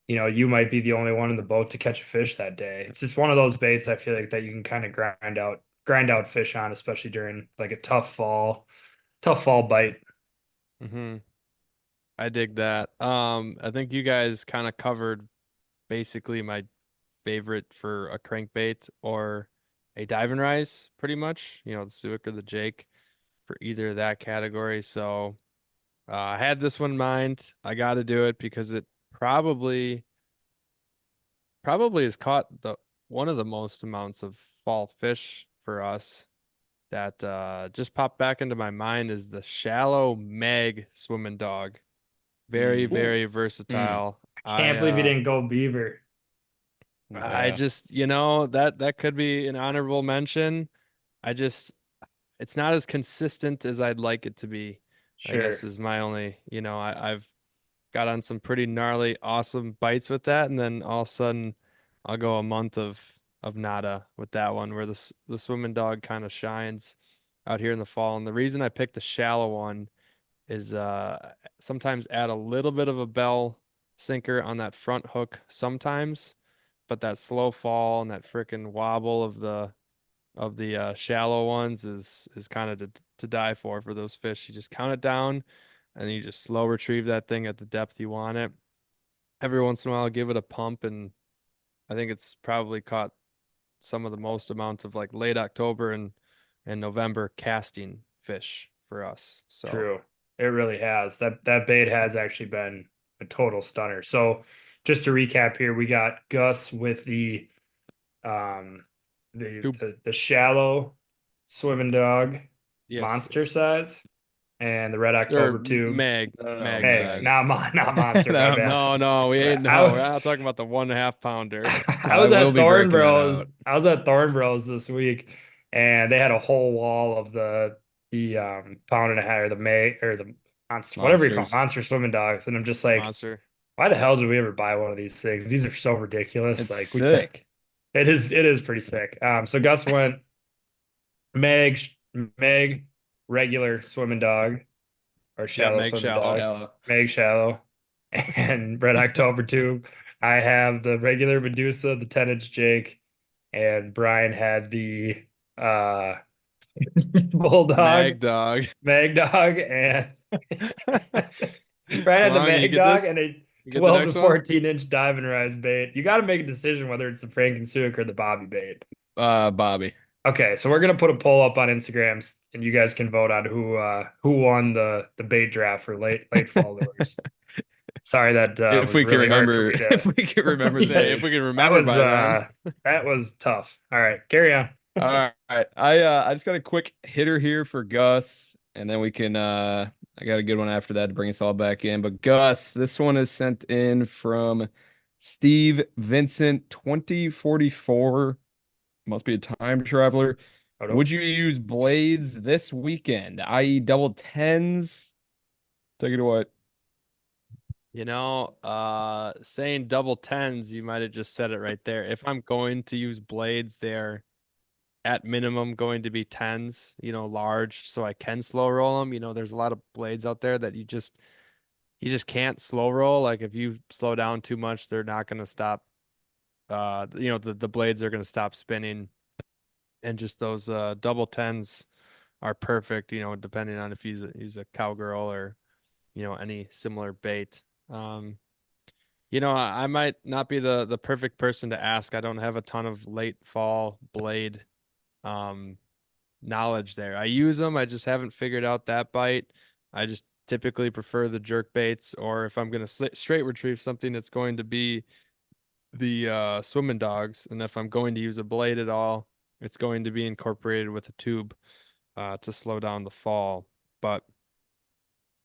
you might be the only one in the boat to catch a fish that day. It's just one of those baits I feel like that you can kind of grind out fish on, especially during like a tough fall bite. Hmm. I dig that. I think you guys kind of covered basically my favorite for a crankbait or a dive and rise, pretty much. The Suic or the Jake for either of that category. So I had this one in mind. I got to do it because it probably has caught the one of the most amounts of fall fish for us that just popped back into my mind is the shallow mag swimming dog. Very, Ooh. very versatile. Can't believe you didn't go beaver. I Yeah. just, that could be an honorable mention. I just it's not as consistent as I'd like it to be, I guess Sure. is my only, I've got on some pretty gnarly, awesome bites with that, and then all of a sudden I'll go a month of nada with that one where the swimming dog kind of shines out here in the fall. And the reason I picked the shallow one is sometimes add a little bit of a bell sinker on that front hook sometimes, but that slow fall and that frickin' wobble of the shallow ones is kind of to die for those fish. You just count it down and you just slow retrieve that thing at the depth you want it. Every once in a while, give it a pump, and I think it's probably caught some of the most amounts of like late October and November casting fish for us. So True. It really has. That bait has actually been a total stunner. So just to recap here, we got Gus with um the two, the, the shallow swimming dog yes, monster yes. size and the red Or October tube. Oh, mag Hey, Meg. size. not monster, my bad. No, we ain't I no. We're was not talking about the 1.5 pounder. I I was will at be breaking that Thornbros. out. I was at Thornbros this week, and they had a whole wall of the pound and a half or the May or the monster, whatever you call it, Monsters. monster swimming dogs. And I'm just like, Monster. why the hell did we ever buy one of these things? These are so ridiculous. It's Like sick. it is pretty sick. So Gus went Meg, Meg, regular swimming dog or Yeah, shallow Meg swimming shallow. dog, Shallow. Meg shallow, and Red October tube. I have the regular Medusa, the 10-inch Jake, and Brian had the uh Bulldog, Mag dog. Mag Dog, and Brian had the Long, you Mag get Dog this? and a You get the 12 to next one? 14-inch dive and rise bait. You got to make a decision whether it's the Frank and Suic or the Bobby bait. Bobby. Okay, so we're gonna put a poll up on Instagram, and you guys can vote on who won the bait draft for late fall lures. Sorry, that If was we can really hard for remember, me to. if we can remember Say, if we dates. can That remember was by then. that was tough. All right, carry on. All right. I just got a quick hitter here for Gus, and then we can I got a good one after that to bring us all back in. But Gus, this one is sent in from Steve Vincent 2044. Must be a time traveler. Oh, no. Would you use blades this weekend, i.e. double tens? Take it away. Saying double tens, you might have just said it right there. If I'm going to use blades, they're at minimum going to be tens, large, so I can slow roll them. There's a lot of blades out there that you just can't slow roll. Like if you slow down too much, they're not going to stop. The blades are going to stop spinning, and just those double tens are perfect. Depending on if he's a cowgirl or any similar bait. I might not be the perfect person to ask. I don't have a ton of late fall blade um knowledge there. I use them, I just haven't figured out that bite. I just typically prefer the jerk baits, or if I'm going to straight retrieve something, it's going to be the swimming dogs. And if I'm going to use a blade at all, it's going to be incorporated with a tube to slow down the fall. But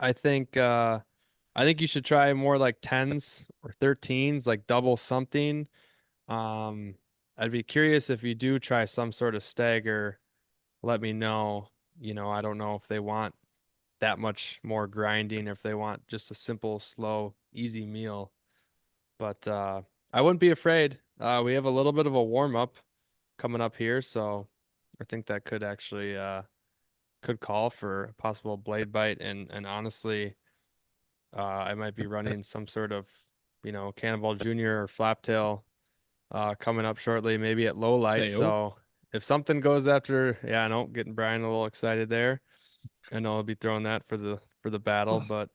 I think you should try more like 10s or 13s, like double something. Um, I'd be curious if you do try some sort of stagger, let me know. I don't know if they want that much more grinding, if they want just a simple, slow, easy meal. But I wouldn't be afraid. We have a little bit of a warm up coming up here, so I think that could actually could call for a possible blade bite. And honestly, I might be running some sort of, Cannonball Junior or Flaptail coming up shortly, maybe at low light. Hey, So if something goes after, yeah, I know, getting Brian a little excited there. I know I'll be throwing that for the battle, but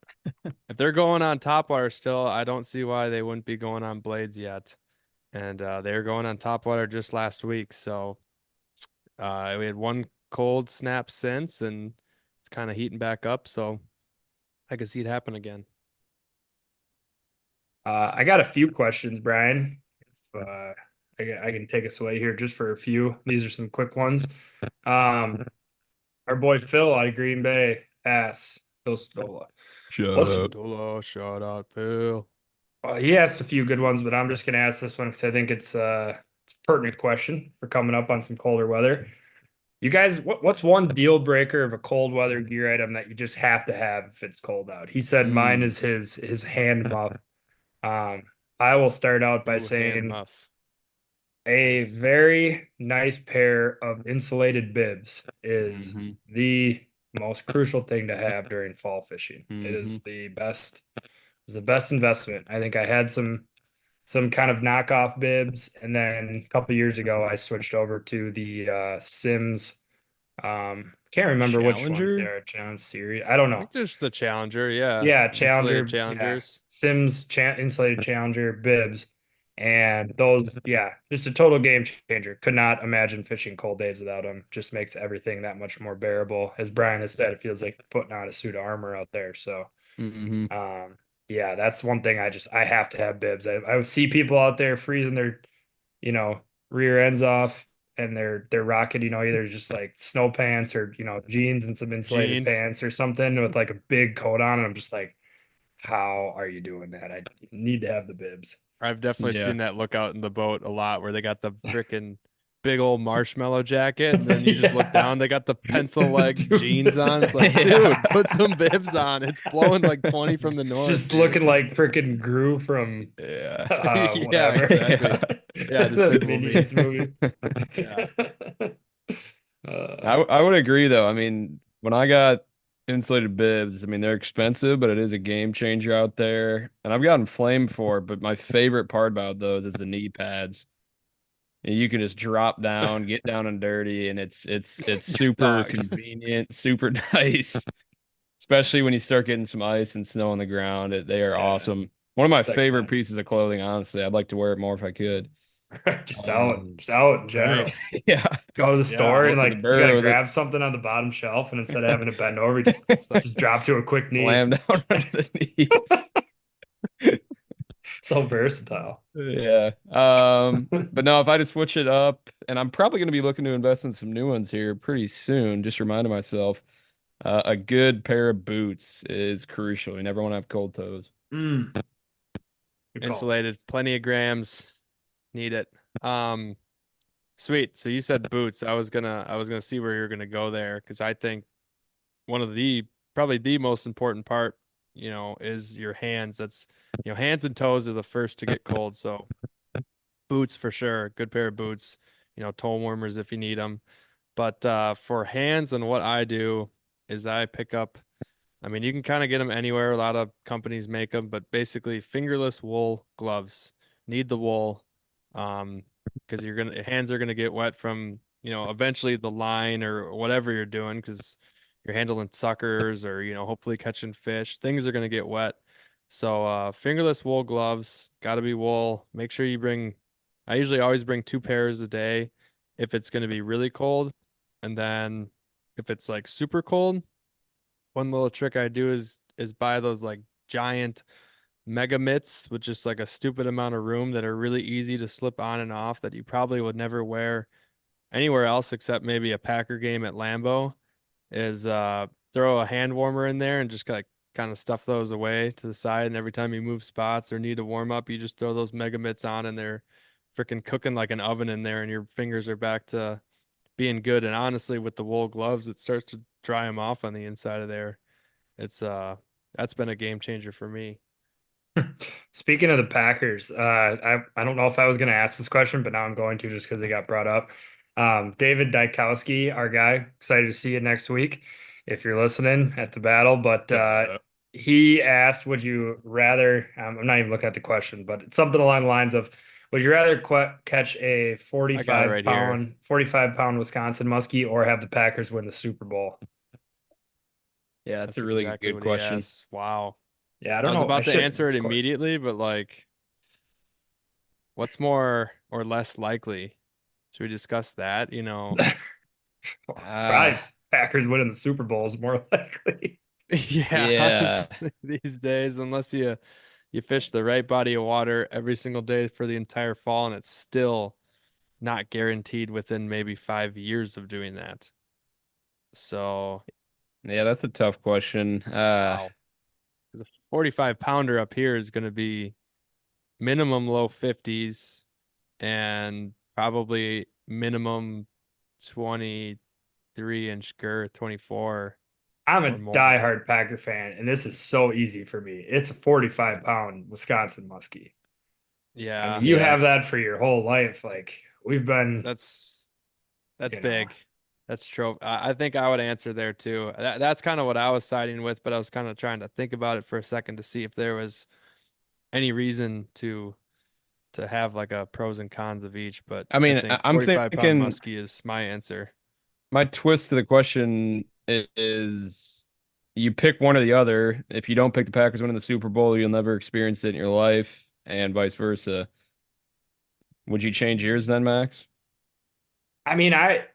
if they're going on top water still, I don't see why they wouldn't be going on blades yet. And they're going on top water just last week, so we had one cold snap since, and it's kind of heating back up, so I could see it happen again. I got a few questions, Brian. If I can take us away here just for a few. These are some quick ones. Our boy Phil out of Green Bay asks Phil Stola. Shut up, Phil. He asked a few good ones, but I'm just going to ask this one because I think it's a pertinent question for coming up on some colder weather. You guys, what's one deal breaker of a cold weather gear item that you just have to have if it's cold out? He said mine is his hand muff. I will start out by Ooh, hand saying muff. a Nice. very nice pair of insulated bibs is the most crucial thing to have during fall fishing. It is the best. It's the best investment. I think I had some kind of knockoff bibs, and then a couple years ago I switched over to the Sims. Can't remember which ones Challenger? they are. Challenge series. I don't I know. think there's the Challenger, yeah. Yeah, Insulated Challenger. Yeah, Challengers. Sims insulated Challenger bibs, and those. Yeah, just a total game changer. Could not imagine fishing cold days without them. Just makes everything that much more bearable. As Brian has said, it feels like putting on a suit of armor out there. So, yeah, that's one thing I have to have bibs. I see people out there freezing their, rear ends off, and they're rocking, either just like snow pants or jeans and some insulated Jeans. pants or something with like a big coat on. And I'm just like, how are you doing that? I need to have the bibs. I've definitely Yeah. seen that look out in the boat a lot where they got the freaking big old marshmallow jacket, and then you just look down, they got the pencil leg Dude. jeans on. It's like, dude, put some bibs on. It's blowing like 20 from the north. Just dude. looking like freaking Gru from Yeah. Yeah, whatever. exactly. Yeah, The Despicable Me. Minions movie. Yeah. I would agree though. I mean, when I got insulated bibs, I mean they're expensive, but it is a game changer out there. And I've gotten flamed for it, but my favorite part about those is the knee pads. And you can just drop down, get down and dirty, and it's super Dog. convenient, super nice. Especially when you start getting some ice and snow on the ground. They are Yeah. awesome. One of my Second favorite that. pieces of clothing, honestly. I'd like to wear it more if I could. Just out in general. Right. Yeah. Go to the store and go to like the you bird gotta with it. grab something on the bottom shelf, and instead of having to bend over, just drop to a quick knee. Slam down right to the knees. So versatile. Yeah. But no, if I just switch it up, and I'm probably going to be looking to invest in some new ones here pretty soon, just reminding myself, a good pair of boots is crucial. You never want to have cold toes. Mm, good call. Insulated, plenty of grams, need it. Um, Sweet. So you said boots. I was gonna see where you're gonna go there because I think one of the probably the most important part, is your hands. That's hands and toes are the first to get cold. So boots for sure. Good pair of boots. Toe warmers if you need them. But for hands and what I do is I pick up. I mean, you can kind of get them anywhere. A lot of companies make them, but basically fingerless wool gloves. Need the wool, um, because hands are gonna get wet from, eventually the line or whatever you're doing, because you're handling suckers or, hopefully catching fish. Things are gonna get wet. So fingerless wool gloves, gotta be wool. Make sure you bring, I usually always bring 2 pairs a day if it's gonna be really cold. And then if it's like super cold, one little trick I do is buy those like giant mega mitts with just like a stupid amount of room that are really easy to slip on and off that you probably would never wear anywhere else except maybe a Packer game at Lambeau. Is throw a hand warmer in there and just like kind of stuff those away to the side, and every time you move spots or need to warm up, you just throw those mega mitts on and they're freaking cooking like an oven in there, and your fingers are back to being good. And honestly, with the wool gloves, it starts to dry them off on the inside of there. It's that's been a game changer for me. Speaking of the Packers, I don't know if I was going to ask this question, but now I'm going to just because it got brought up. David Dykowski, our guy, excited to see you next week if you're listening at the battle. But he asked, "Would you rather?" I'm not even looking at the question, but it's something along the lines of, "Would you rather catch a I got it 45 right here. pound 45 pound Wisconsin muskie or have the Packers win the Super Bowl?" Yeah, that's That's a really exactly good what he question. asked. Wow. Yeah, I I don't was know. I about to should, answer it of course. immediately, but like, what's more or less likely? Should we discuss that? Probably Ah, Packers winning the Super Bowl is more likely. Yeah, yeah. honestly, these days, unless you fish the right body of water every single day for the entire fall, and it's still not guaranteed within maybe 5 years of doing that. So, Yeah, that's a tough question. wow. Because a 45 pounder up here is going to be minimum low 50s and probably minimum 23-inch girth, 24 I'm a or more. diehard Packer fan, and this is so easy for me. It's a 45-pound Wisconsin muskie. I mean, Yeah, you Yeah. have that for your whole life. Like we've been, that's that's you know, big. That's true. I think I would answer there too. That's kind of what I was siding with, but I was kind of trying to think about it for a second to see if there was any reason to have like a pros and cons of each. But I I mean, think I'm 45-pound thinking muskie is my answer. my twist to the question is you pick one or the other. If you don't pick the Packers winning the Super Bowl, you'll never experience it in your life, and vice versa. Would you change yours then, Max? I mean, man,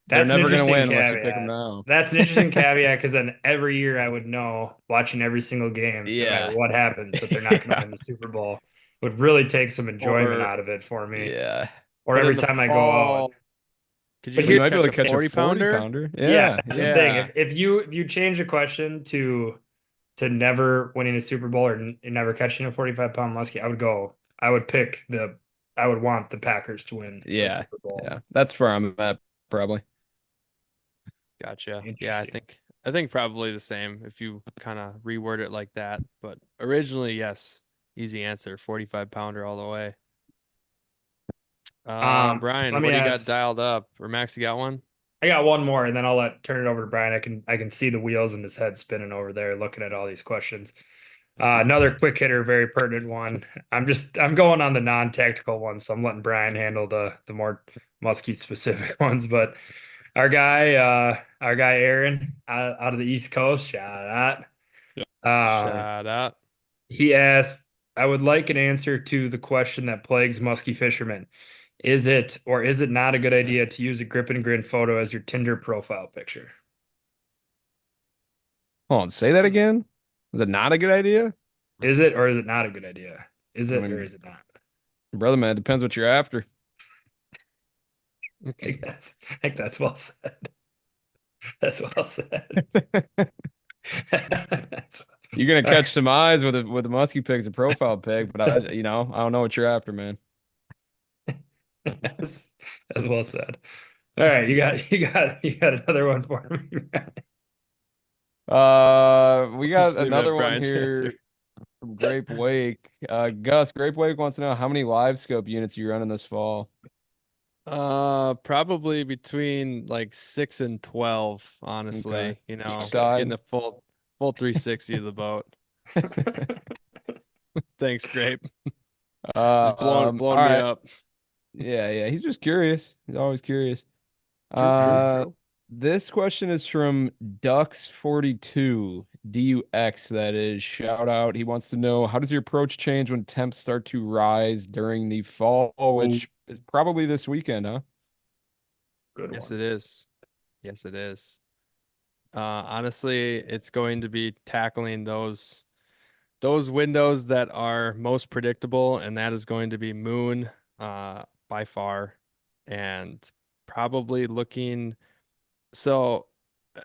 They're that's an never gonna interesting win unless you pick them caveat. now. That's an interesting caveat because then every year I would know watching every single game, no matter Yeah. what happens, that they're not going to Yeah. win the Super Bowl would really take some enjoyment Or out of it for me. Yeah. Or but every in the time I go out. fall, could you But But you just might be catch able a to catch a 40 40 pounder? pounder. yeah, Yeah. that's the thing. If Yeah. if you change the question to never winning a Super Bowl or never catching a 45-pound muskie, I would pick I would want the Packers to win the Yeah. Super Bowl. Yeah. That's where I'm at, probably. Gotcha. Yeah, I Interesting. think I think probably the same if you kind of reword it like that. But originally, yes, easy answer, 45 pounder all the way. Brian, Let me what do you got ask. dialed up? Or Max, you got one? I got one more, and then I'll turn it over to Brian. I can see the wheels in his head spinning over there, looking at all these questions. Another quick hitter, very pertinent one. I'm going on the non-tactical ones, so I'm letting Brian handle the more muskie specific ones. But our guy Aaron out of the East Coast, shout out. Shout out. He asked, I would like an answer to the question that plagues musky fishermen. Is it or is it not a good idea to use a grip and grin photo as your Tinder profile picture? Hold on, say that again. Is it not a good idea? Is it or is it not a good idea? Is I it or mean, is it not? brother, man, it depends what you're after. I think that's well said. That's well said. That's, You're gonna catch some eyes with a musky pick as a profile pick, but I don't know what you're after, man. that's, that's well said. All right, you got another one for me. We Just got leave it at another one Brian's answer. here from Grape Wake. Gus, Grape Wake wants to know how many live scope units you running this fall. Probably between like 6 and 12, Okay. honestly. Each side. Getting a full 360 of the boat. Thanks, Grape. Just All blowing me right. up. Yeah. He's just curious. He's always curious. True. This question is from Dux42, DUX, that is. Shout out. He wants to know, how does your approach change when temps start to rise during the fall, which is probably this weekend, huh? Good Yes, one. it is. Yes, it is. Honestly, it's going to be tackling those windows that are most predictable, and that is going to be moon, by far, and probably looking. So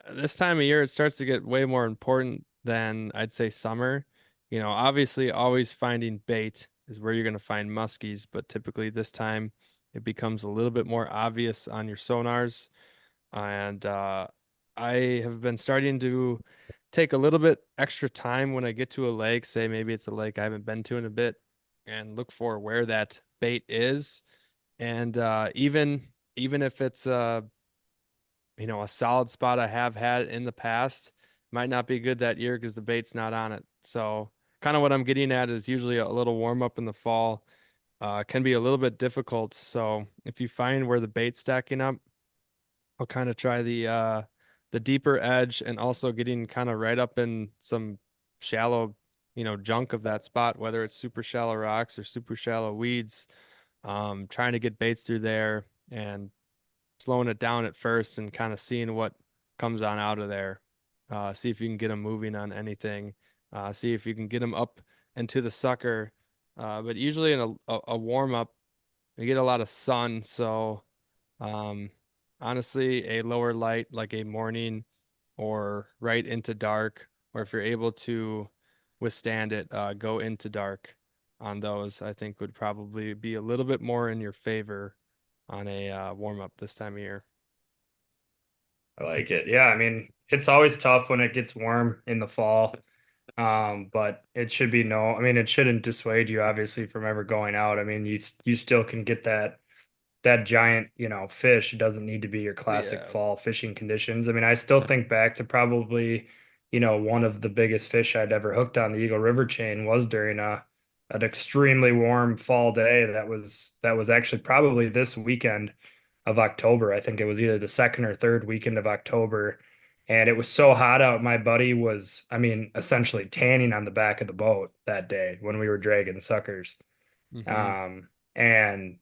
this time of year, it starts to get way more important than I'd say summer. Obviously, always finding bait is where you're going to find muskies, but typically this time it becomes a little bit more obvious on your sonars. And I have been starting to take a little bit extra time when I get to a lake, say maybe it's a lake I haven't been to in a bit, and look for where that bait is. And even if it's a solid spot I have had in the past, might not be good that year because the bait's not on it. So kind of what I'm getting at is usually a little warm up in the fall can be a little bit difficult. So if you find where the bait's stacking up, I'll kind of try the deeper edge and also getting kind of right up in some shallow, junk of that spot, whether it's super shallow rocks or super shallow weeds. Trying to get baits through there and slowing it down at first and kind of seeing what comes on out of there. See if you can get them moving on anything. See if you can get them up into the sucker. But usually in a warm up, you get a lot of sun, so um, honestly, a lower light like a morning or right into dark, or if you're able to withstand it, go into dark on those, I think would probably be a little bit more in your favor on a warm up this time of year. I like it. Yeah, I mean, it's always tough when it gets warm in the fall. But it should be no, I mean, it shouldn't dissuade you obviously from ever going out. I mean, you still can get that giant, fish. It doesn't need to be your classic Yeah. fall fishing conditions. I mean, I still think back to probably, one of the biggest fish I'd ever hooked on the Eagle River chain was during an extremely warm fall day. That was actually probably this weekend of October. I think it was either the second or third weekend of October. And it was so hot out. My buddy was, I mean, essentially tanning on the back of the boat that day when we were dragging suckers. Hmm. And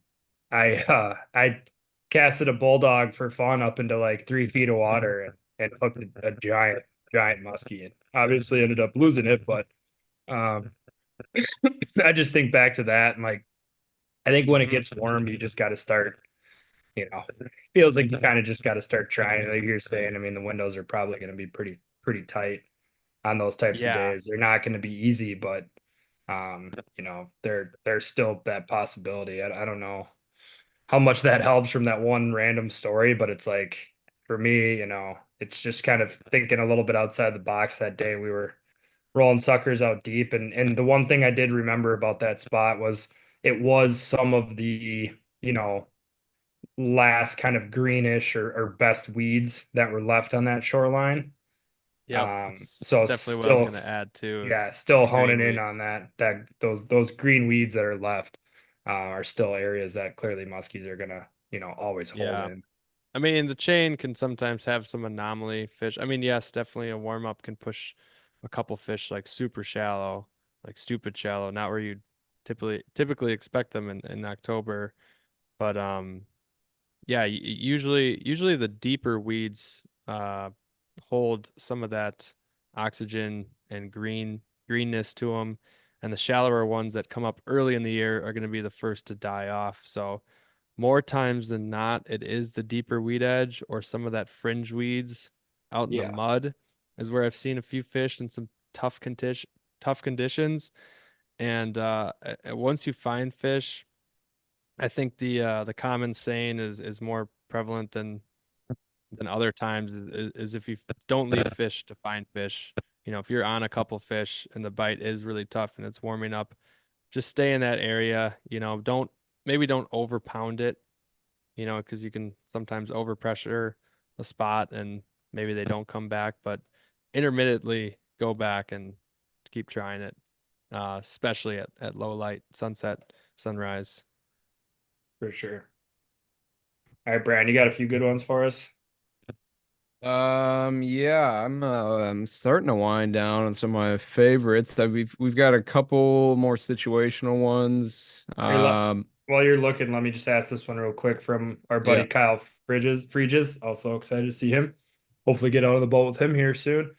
I casted a bulldog for fun up into like 3 feet of water and hooked a giant muskie and obviously ended up losing it. But um, I just think back to that and like I think when it gets warm, you just got to start. Feels like you kind of just got to start trying. Like you're saying, I mean, the windows are probably going to be pretty tight on those types of Yeah. days. They're not going to be easy, but there's still that possibility. I don't know how much that helps from that one random story, but it's like for me, it's just kind of thinking a little bit outside the box that day. We were rolling suckers out deep, and the one thing I did remember about that spot was it was some of the, last kind of greenish or best weeds that were left on that shoreline. Yep. That's So definitely what I was still, going to add too, yeah, is still the honing green in on weeds. that those green weeds that are left are still areas that clearly muskies are gonna, always hold Yeah. in. I mean, the chain can sometimes have some anomaly fish. I mean, yes, definitely a warm up can push a couple fish like super shallow, like stupid shallow, not where you typically expect them in October. But yeah, usually the deeper weeds hold some of that oxygen and greenness to them. And the shallower ones that come up early in the year are going to be the first to die off. So more times than not, it is the deeper weed edge or some of that fringe weeds out in the Yeah. mud is where I've seen a few fish in some tough conditions. And once you find fish, I think the common saying is more prevalent than other times is if you don't leave fish to find fish. You know, if you're on a couple fish and the bite is really tough and it's warming up, just stay in that area. You know, don't over pound it, you know, because you can sometimes overpressure a spot and maybe they don't come back, but intermittently go back and keep trying it, especially at low light, sunset, sunrise. For sure. All right, Brian, you got a few good ones for us? Yeah, I'm starting to wind down on some of my favorites. We've got a couple more situational ones. While you're looking, let me just ask this one real quick from our buddy Yeah. Kyle Fridges. Also excited to see him. Hopefully get out of the boat with him here soon.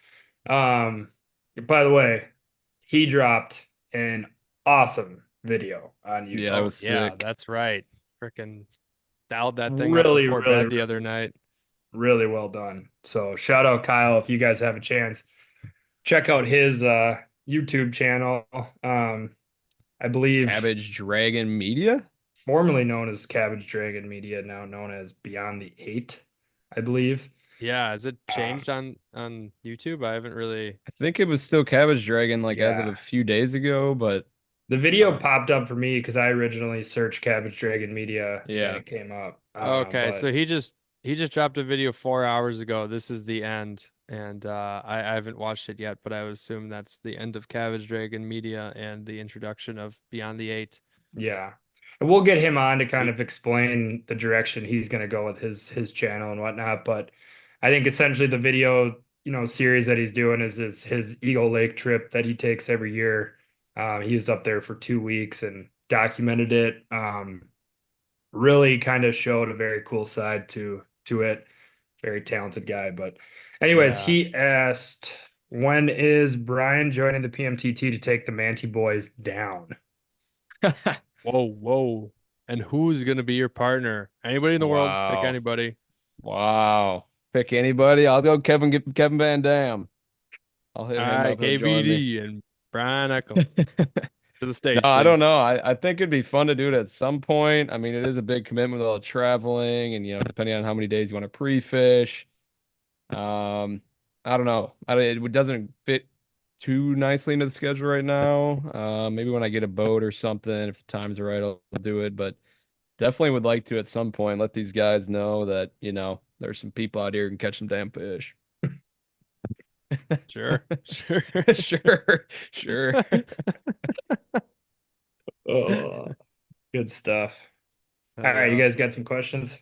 By the way, he dropped an awesome video on Yeah, that YouTube. was Yeah, sick. that's right. Freaking dialed that thing up Really, before really, bed the other night. really well done. So shout out Kyle if you guys have a chance. Check out his YouTube channel. I believe Cabbage Dragon Media? formerly known as Cabbage Dragon Media, now known as Beyond the Eight, I believe. Yeah, has it Uh, changed on YouTube? I haven't really. I think it was still Cabbage Dragon like as of yeah. a few days ago, but The video uh, popped up for me because I originally searched Cabbage Dragon Media and yeah. it came up. Okay, But so he just dropped a video 4 hours ago. This is the end, and I haven't watched it yet, but I would assume that's the end of Cabbage Dragon Media and the introduction of Beyond the Eight. yeah, and we'll get him on to kind Sweet. of explain the direction he's going to go with his channel and whatnot. But I think essentially the video, series that he's doing is his Eagle Lake trip that he takes every year. He was up there for 2 weeks and documented it. Really kind of showed a very cool side to it. Very talented guy. But anyways, Yeah. he asked, when is Brian joining the PMTT to take the Manti boys down? Whoa, whoa. And who's gonna be your partner? Anybody in the world? Pick Wow. anybody. Wow. Pick anybody. I'll go Kevin Van Dam. I'll hit All him right, up. He'll join me. KVD and Brian Eccles to the No, stage, I don't please. know. I think it'd be fun to do it at some point. I mean, it is a big commitment with all the traveling and, depending on how many days you want to pre-fish. I don't know. It doesn't fit too nicely into the schedule right now. Maybe when I get a boat or something, if the times are right, I'll do it. But definitely would like to at some point let these guys know that, there's some people out here who can catch some damn fish. Sure, sure. Sure, sure. Oh, good stuff. All That'd be right, you guys awesome. got some questions?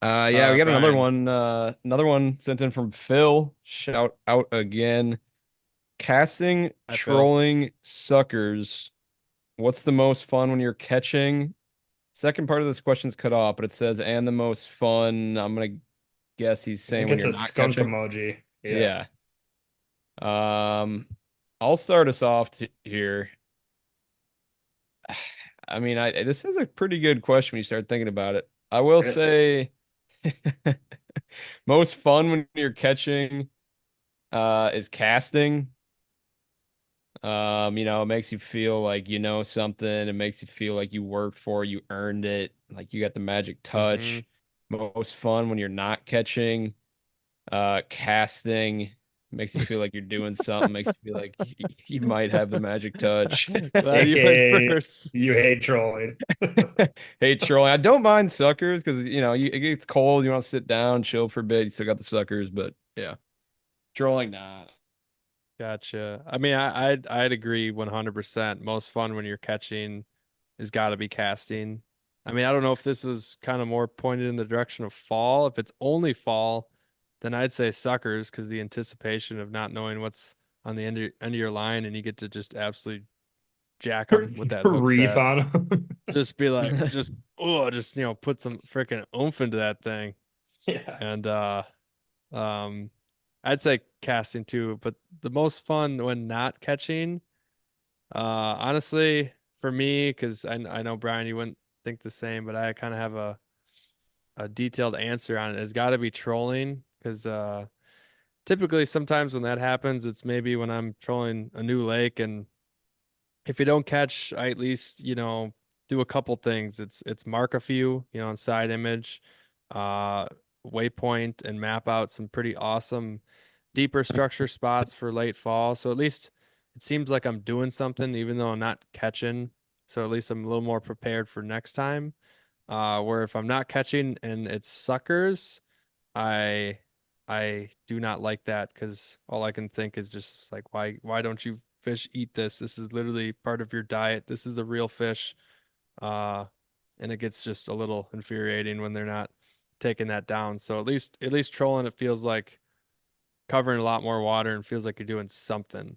Yeah, we got Brian, another one sent in from Phil. Shout out again. Casting, hi Phil. trolling, suckers. What's the most fun when you're catching? Second part of this question's cut off, but it says, and the most fun. I'm gonna guess he's I think saying when it's you're a not skunk catching. emoji. Yeah. Yeah. I'll start us off here. I mean, this is a pretty good question when you start thinking about it. I will say most fun when you're catching is casting. It makes you feel like you know something. It makes you feel like you worked for it, you earned it, like you got the magic Hmm. touch. Most fun when you're not catching. Casting makes you feel like you're doing something, makes you feel like you might have the magic touch. Glad you went AKA first. you hate trolling. Hey, trolling. I don't mind suckers because it gets cold. You want to sit down, chill for a bit. You still got the suckers, but yeah, trolling not. Gotcha. I mean, I'd agree 100%. Most fun when you're catching has got to be casting. I mean, I don't know if this is kind of more pointed in the direction of fall. If it's only fall, then I'd say suckers because the anticipation of not knowing what's on the end of your line and you get to just absolutely jack them with that hook Reef set. on them. Just be like, put some freaking oomph into that thing. Yeah. And um I'd say casting too, but the most fun when not catching, honestly, for me, because I know Brian, you wouldn't think the same, but I kind of have a detailed answer on it. It's got to be trolling, because typically sometimes when that happens, it's maybe when I'm trolling a new lake, and if you don't catch, I at least, do a couple things. It's mark a few, on side image, uh, waypoint, and map out some pretty awesome deeper structure spots for late fall. So at least it seems like I'm doing something, even though I'm not catching. So at least I'm a little more prepared for next time. Where if I'm not catching and it's suckers, I I do not like that, because all I can think is just like, why don't you fish eat this? This is literally part of your diet. This is a real fish. Uh, and it gets just a little infuriating when they're not taking that down. So at least trolling, it feels like covering a lot more water and feels like you're doing something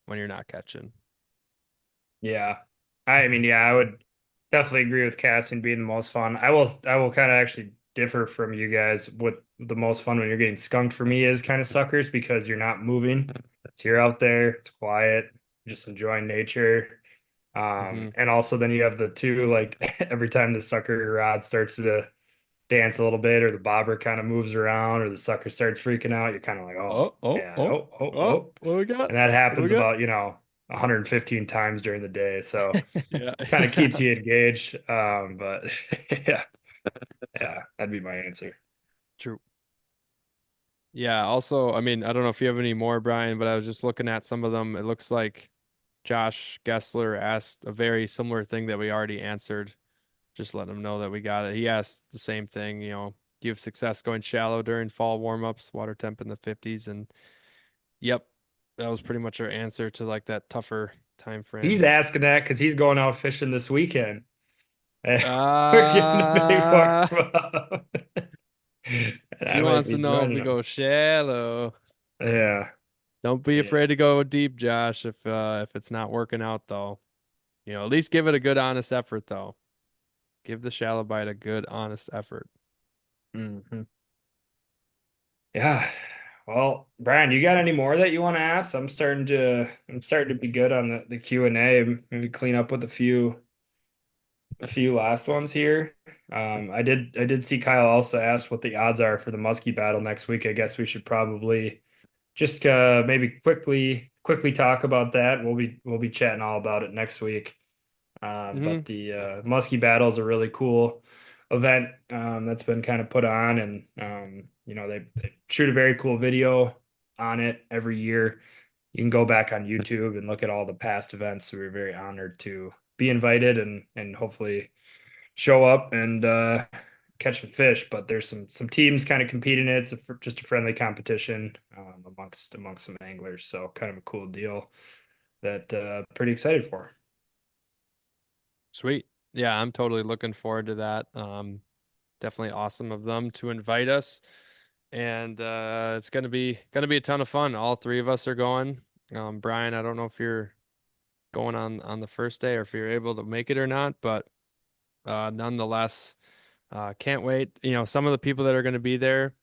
when you're not catching. Yeah. I mean, yeah, I would definitely agree with casting being the most fun. I will kind of actually differ from you guys. What the most fun when you're getting skunked for me is kind of suckers, because you're not moving. So you're out there, it's quiet, just enjoying nature. Hmm. And also then you have the two, like every time the sucker rod starts to dance a little bit, or the bobber kind of moves around, or the sucker starts freaking out, you're kind of like, oh Oh, oh, yeah, oh. oh, oh, Oh, oh. what do we got? And that What do we happens got? about, 115 times during the day. So Yeah. kind of keeps you engaged. But yeah, yeah, that'd be my answer. True. Yeah. Also, I mean, I don't know if you have any more, Brian, but I was just looking at some of them. It looks like Josh Gessler asked a very similar thing that we already answered. Just letting him know that we got it. He asked the same thing, do you have success going shallow during fall warm-ups, water temp in the 50s? And yep, that was pretty much our answer to like that tougher time He's frame. asking that because he's going out fishing this weekend. We're getting a big Uh, warm up. And I he might wants to be know if joining we him. go shallow. Yeah, Don't be yeah. afraid to go deep, Josh, if it's not working out though. At least give it a good honest effort though. Give the shallow bite a good honest effort. Mhm. Yeah. Well, Brian, you got any more that you want to ask? I'm starting to be good on the Q&A. Maybe clean up with a few last ones here. I did see Kyle also asked what the odds are for the Muskie battle next week. I guess we should probably just maybe quickly talk about that. We'll be chatting all about it next week. Hmm. But the Muskie Battle is a really cool event that's been kind of put on, and they shoot a very cool video on it every year. You can go back on YouTube and look at all the past events. So we're very honored to be invited and hopefully show up and catch some fish. But there's some teams kind of competing in it. It's just a friendly competition amongst some anglers. So kind of a cool deal that pretty excited for. Sweet. Yeah, I'm totally looking forward to that. Definitely awesome of them to invite us. And it's gonna be a ton of fun. All three of us are going. Brian, I don't know if you're going on the first day or if you're able to make it or not, but nonetheless, can't wait. Some of the people that are going to be there,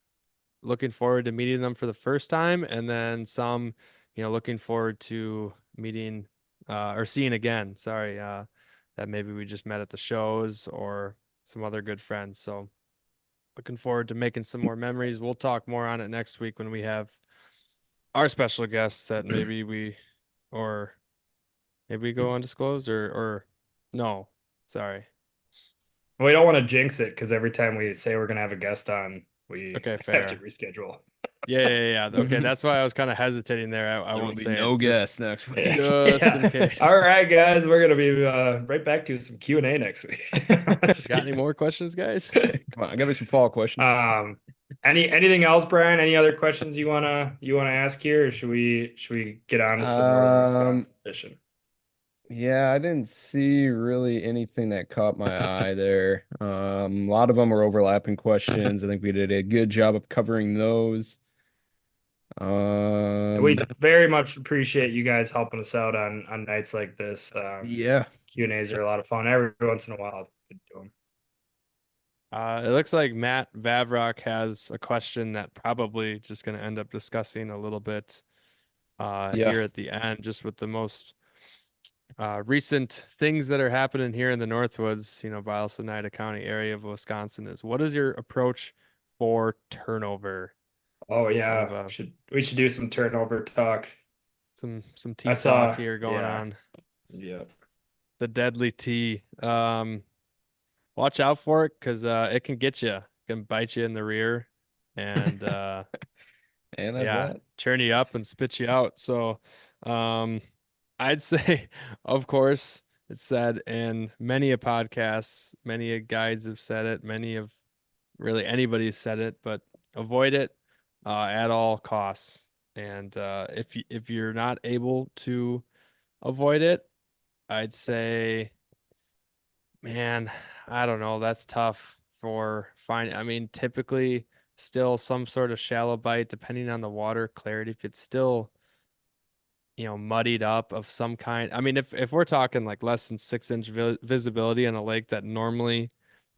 looking forward to meeting them for the first time, and then some, looking forward to meeting or seeing again. Sorry, that maybe we just met at the shows or some other good friends. So looking forward to making some more memories. We'll talk more on it next week when we have our special guests that or maybe we go undisclosed or no, sorry. We don't want to jinx it because every time we say we're gonna have a guest on, we Okay, have to fair. reschedule. Yeah. Okay, that's why I was kind of hesitating there. I There will won't be say it no just guests next week. just in Yeah. case. All right, guys, we're gonna be right back to some Q&A next week. Just Got any kidding. more questions, guys? Come on, give me some fall questions. Um, anything else, Brian? Any other questions you wanna ask here, or should we get on to some northern Um, Wisconsin fishing? yeah, I didn't see really anything that caught my eye there. A lot of them were overlapping questions. I think we did a good job of covering those. We Um, very much appreciate you guys helping us out on nights like this. yeah. Q&As are a lot of fun every once in a while. We do 'em. It looks like Matt Vavrock has a question that probably just going to end up discussing a little bit Yeah. here at the end, just with the most recent things that are happening here in the Northwoods, Viles, Oneida County area of Wisconsin is what is your approach for turnover? Oh It's kind yeah, of a we should do some turnover talk. some I tea talk saw, here going yeah, on. yeah. The deadly tea. Watch out for it because it can get you, can bite you in the rear, and And that's yeah, that. churn you up and spit you out. So, um, I'd say, of course, it's said in many a podcasts, many a guides have said it, many of really anybody's said it, but avoid it at all costs. And if you're not able to avoid it, I'd say, man, I don't know. That's tough for finding. I mean, typically still some sort of shallow bite, depending on the water clarity. If it's still, muddied up of some kind. I mean, if we're talking like less than 6 inch visibility on a lake that normally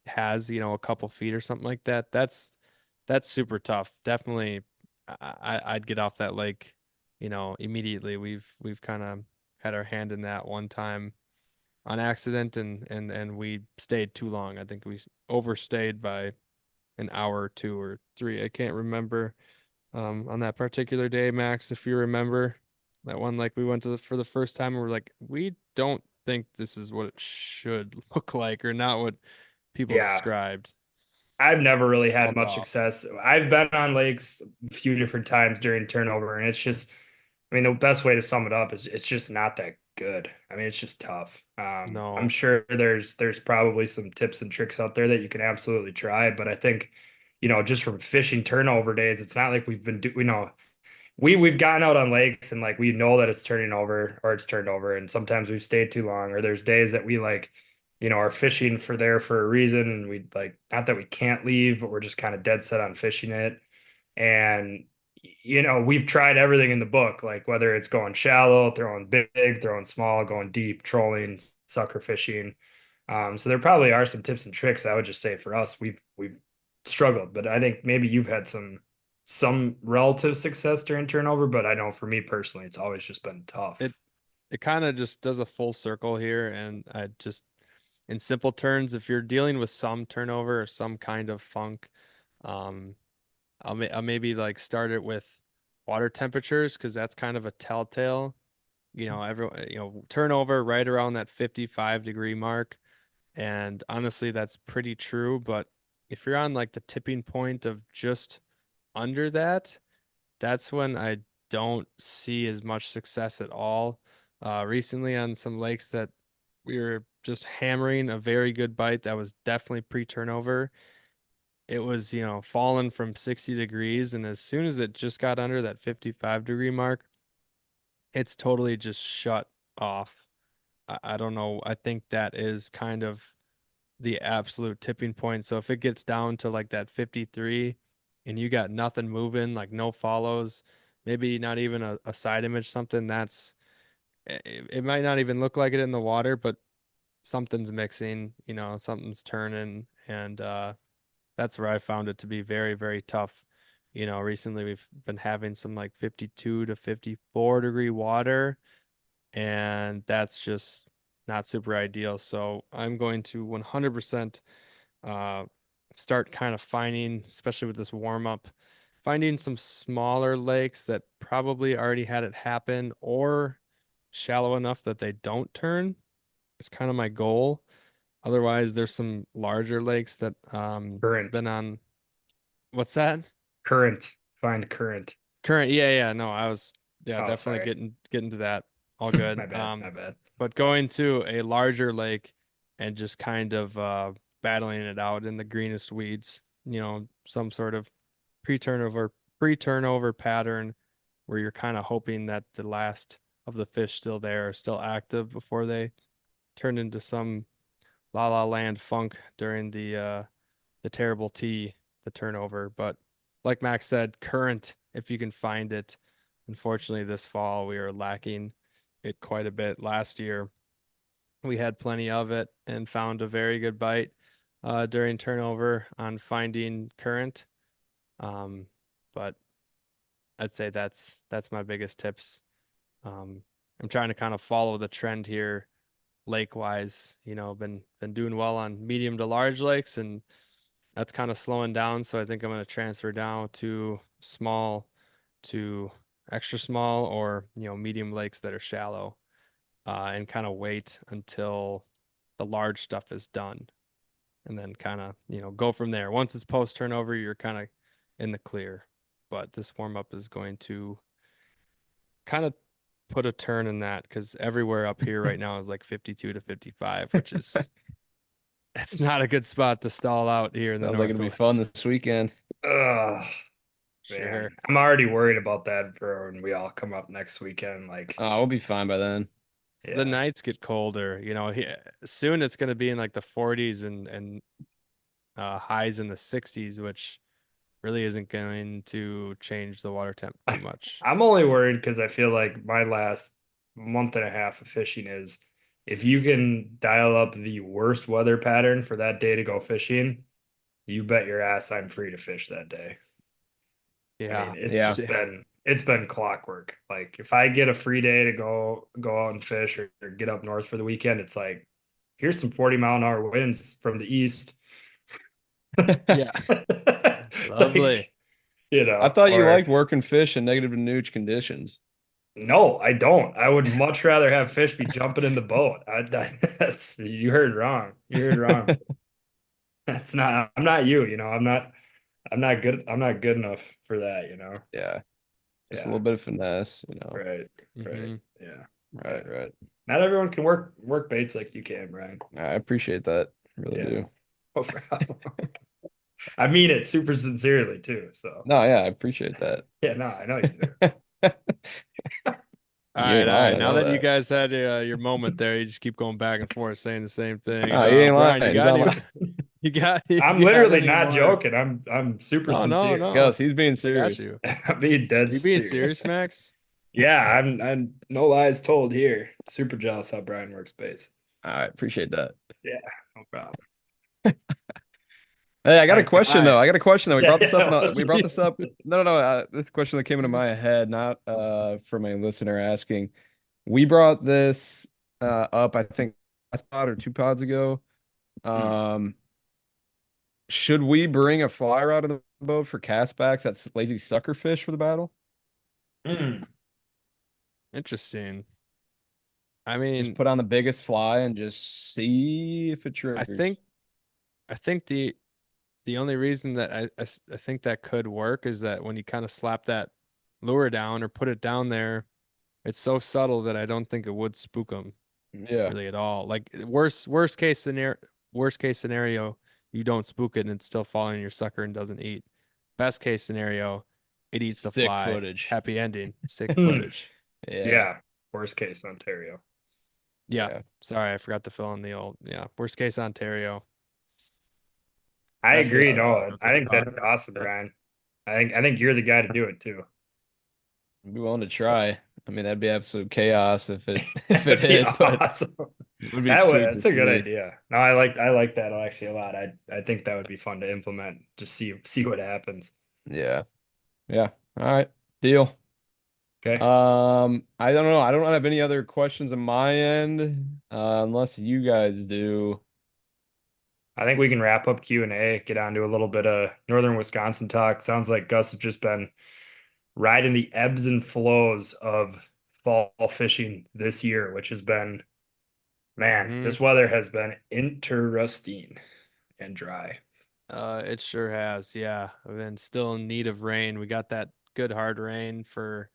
has, a couple feet or something like that, that's super tough. Definitely, I'd get off that lake, immediately. We've kind of had our hand in that one time on accident, and we stayed too long. I think we overstayed by an hour or two or three. I can't remember on that particular day, Max, if you remember that one, like we went to for the first time and we're like, we don't think this is what it should look like or not what people Yeah, described. I've never really had Felt much off. success. I've been on lakes a few different times during turnover, and it's just, I mean, the best way to sum it up is it's just not that good. I mean, it's just tough. I'm No, sure there's probably some tips and tricks out there that you can absolutely try, but I think, just from fishing turnover days, it's not like we've been do, we've gotten out on lakes and like we know that it's turning over or it's turned over, and sometimes we've stayed too long, or there's days that we like, are fishing for there for a reason, and we like, not that we can't leave, but we're just kind of dead set on fishing it. And we've tried everything in the book, like whether it's going shallow, throwing big, throwing small, going deep, trolling, sucker fishing. So there probably are some tips and tricks. I would just say for us, we've struggled, but I think maybe you've had some relative success during turnover, but I know for me personally, it's always just been it tough. it kind of just does a full circle here, and I just in simple terms, if you're dealing with some turnover or some kind of funk, um, I'll maybe like start it with water temperatures because that's kind of a telltale. Turnover right around that 55-degree mark. And honestly, that's pretty true. But if you're on like the tipping point of just under that, that's when I don't see as much success at all. Recently on some lakes that we were just hammering a very good bite that was definitely pre-turnover. It was, falling from 60 degrees. And as soon as it just got under that 55-degree mark, it's totally just shut off. I don't know. I think that is kind of the absolute tipping point. So if it gets down to like that 53 and you got nothing moving, like no follows, maybe not even a side image, something that's it might not even look like it in the water, but something's mixing, something's turning, and that's where I found it to be very, very tough. Recently we've been having some like 52 to 54-degree water, and that's just not super ideal. So I'm going to 100% uh, start kind of finding, especially with this warm up, finding some smaller lakes that probably already had it happen or shallow enough that they don't turn. It's kind of my goal. Otherwise, there's some larger lakes that Current, been on. What's that? current, find current. Current. Yeah, yeah. No, I was yeah, Oh, definitely sorry. getting to that. All good. My bad, my bad. But going to a larger lake and just kind of battling it out in the greenest weeds, some sort of pre-turnover pre-turnover pattern where you're kind of hoping that the last of the fish still there are still active before they turn into some la la land funk during the terrible tea, the turnover. But like Max said, current if you can find it. Unfortunately, this fall we are lacking it quite a bit. Last year we had plenty of it and found a very good bite. during turnover on finding current. But I'd say that's my biggest tips. I'm trying to kind of follow the trend here lake wise. Been doing well on medium to large lakes, and that's kind of slowing down. So I think I'm going to transfer down to small to extra small or medium lakes that are shallow, and kind of wait until the large stuff is done, and then kind of go from there. Once it's post turnover, you're kind of in the clear. But this warm up is going to kind of put a turn in that, because everywhere up here right now is like 52 to 55, which is it's not a good spot to stall out here in the Sounds like it'll be fun Northwoods. this weekend. Ugh, Sure. man. I'm already worried about that for when we all come up next weekend. Like, We'll be fine by then. The yeah. nights get colder, soon it's going to be in like the 40s and highs in the 60s, which really isn't going to change the water temp too much. I'm only worried because I feel like my last month and a half of fishing is if you can dial up the worst weather pattern for that day to go fishing, you bet your ass I'm free to fish that day. I Yeah. mean, it's Yeah. just been clockwork. Like if I get a free day to go out and fish or get up north for the weekend, it's like here's some 40-mile-an-hour winds from the east. Yeah. Lovely. Like, I thought you or liked working fish in negative to nooch conditions. no, I don't. I would much rather have fish be jumping in the boat. That's you heard wrong. You heard wrong. That's not. I'm not you. I'm not good. I'm not good enough for that. Yeah. Just a Yeah. little bit of finesse, Right. Right. Mhm. Yeah. Right, right. Not everyone can work baits like you can, Brian. I appreciate that. Really Yeah. do. No problem. I mean it super sincerely too. So No, yeah, I appreciate that. yeah, no, I know you do. All You right, ain't all right. lying, I Now know that you that. guys had your moment there, you just keep going back and forth saying the same thing. No, he ain't Brian, you lying. He's got not any? lying. I'm You got literally any not more? joking. I'm super Oh, no, sincere. no. Gus, he's being I got serious. you. I'm being dead You being serious. serious, Max? Yeah, I'm no lies told here. Super jealous how Brian works baits. All right, appreciate that. Yeah, no problem. Hey, I got a Like, question though. I, I got a question though. We yeah, brought this up. yeah, We brought this Jeez. up. No, no, no. This question that came into my head, not for my listener asking. We brought this up, I think, last pod or two pods ago. Um, should we bring a fly rod in the boat for castbacks? That's lazy sucker fish for the battle. Mm. Interesting. I Just mean, put on the biggest fly and just see if it I triggers. think I think the only reason that I think that could work is that when you kind of slap that lure down or put it down there, it's so subtle that I don't think it would spook them Yeah, really at all. Like worst case scenario, you don't spook it and it's still following your sucker and doesn't eat. Best case scenario, it eats the sick fly. footage. Happy ending. Sick footage. Yeah, Yeah, worst case Ontario. Yeah. yeah. Sorry, I forgot to fill in the old. Yeah. Worst case Ontario. I Best case agree. Ontario No, I gets think caught. that's awesome, Brian. I think you're the guy to do it too. I'd be willing to try. I mean, that'd be absolute chaos if it if it That'd be hit, but awesome. it would be sweet to That's a good see. idea. No, I like that actually a lot. I think that would be fun to implement. Just see what happens. Yeah. Yeah. All right. Deal. Okay. I don't know. I don't have any other questions on my end, unless you guys do. I think we can wrap up Q&A, get on to a little bit of northern Wisconsin talk. Sounds like Gus has just been riding the ebbs and flows of fall fishing this year, which has been, man, Hmm. this weather has been interesting and dry. It sure has. Yeah. I've been still in need of rain. We got that good hard rain for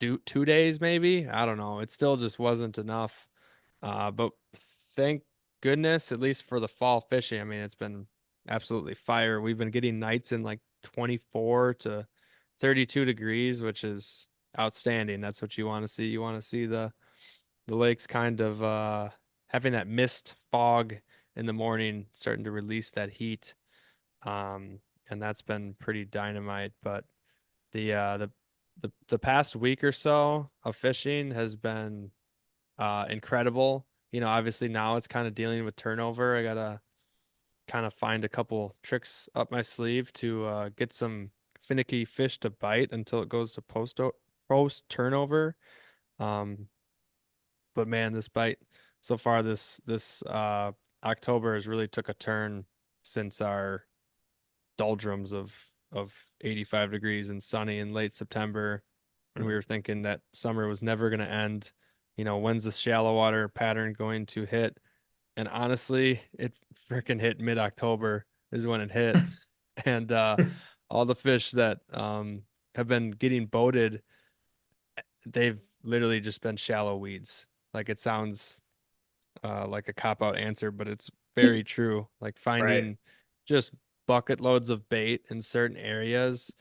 2 days, maybe. I don't know. It still just wasn't enough. But thank goodness, at least for the fall fishing. I mean, it's been absolutely fire. We've been getting nights in like 24 to 32 degrees, which is outstanding. That's what you want to see. You want to see the lakes kind of having that mist fog in the morning, starting to release that heat. And that's been pretty dynamite. But the past week or so of fishing has been incredible. obviously now it's kind of dealing with turnover. I gotta kind of find a couple tricks up my sleeve to get some finicky fish to bite until it goes to post turnover. Um, but man, this bite so far this October has really took a turn since our doldrums of 85 degrees and sunny in late September, and we were thinking that summer was never going to end. When's the shallow water pattern going to hit? And honestly, it freaking hit mid-October is when it hit. And all the fish that have been getting boated, they've literally just been shallow weeds. Like it sounds like a cop-out answer, but it's very true. Like Right. finding just bucket loads of bait in certain areas.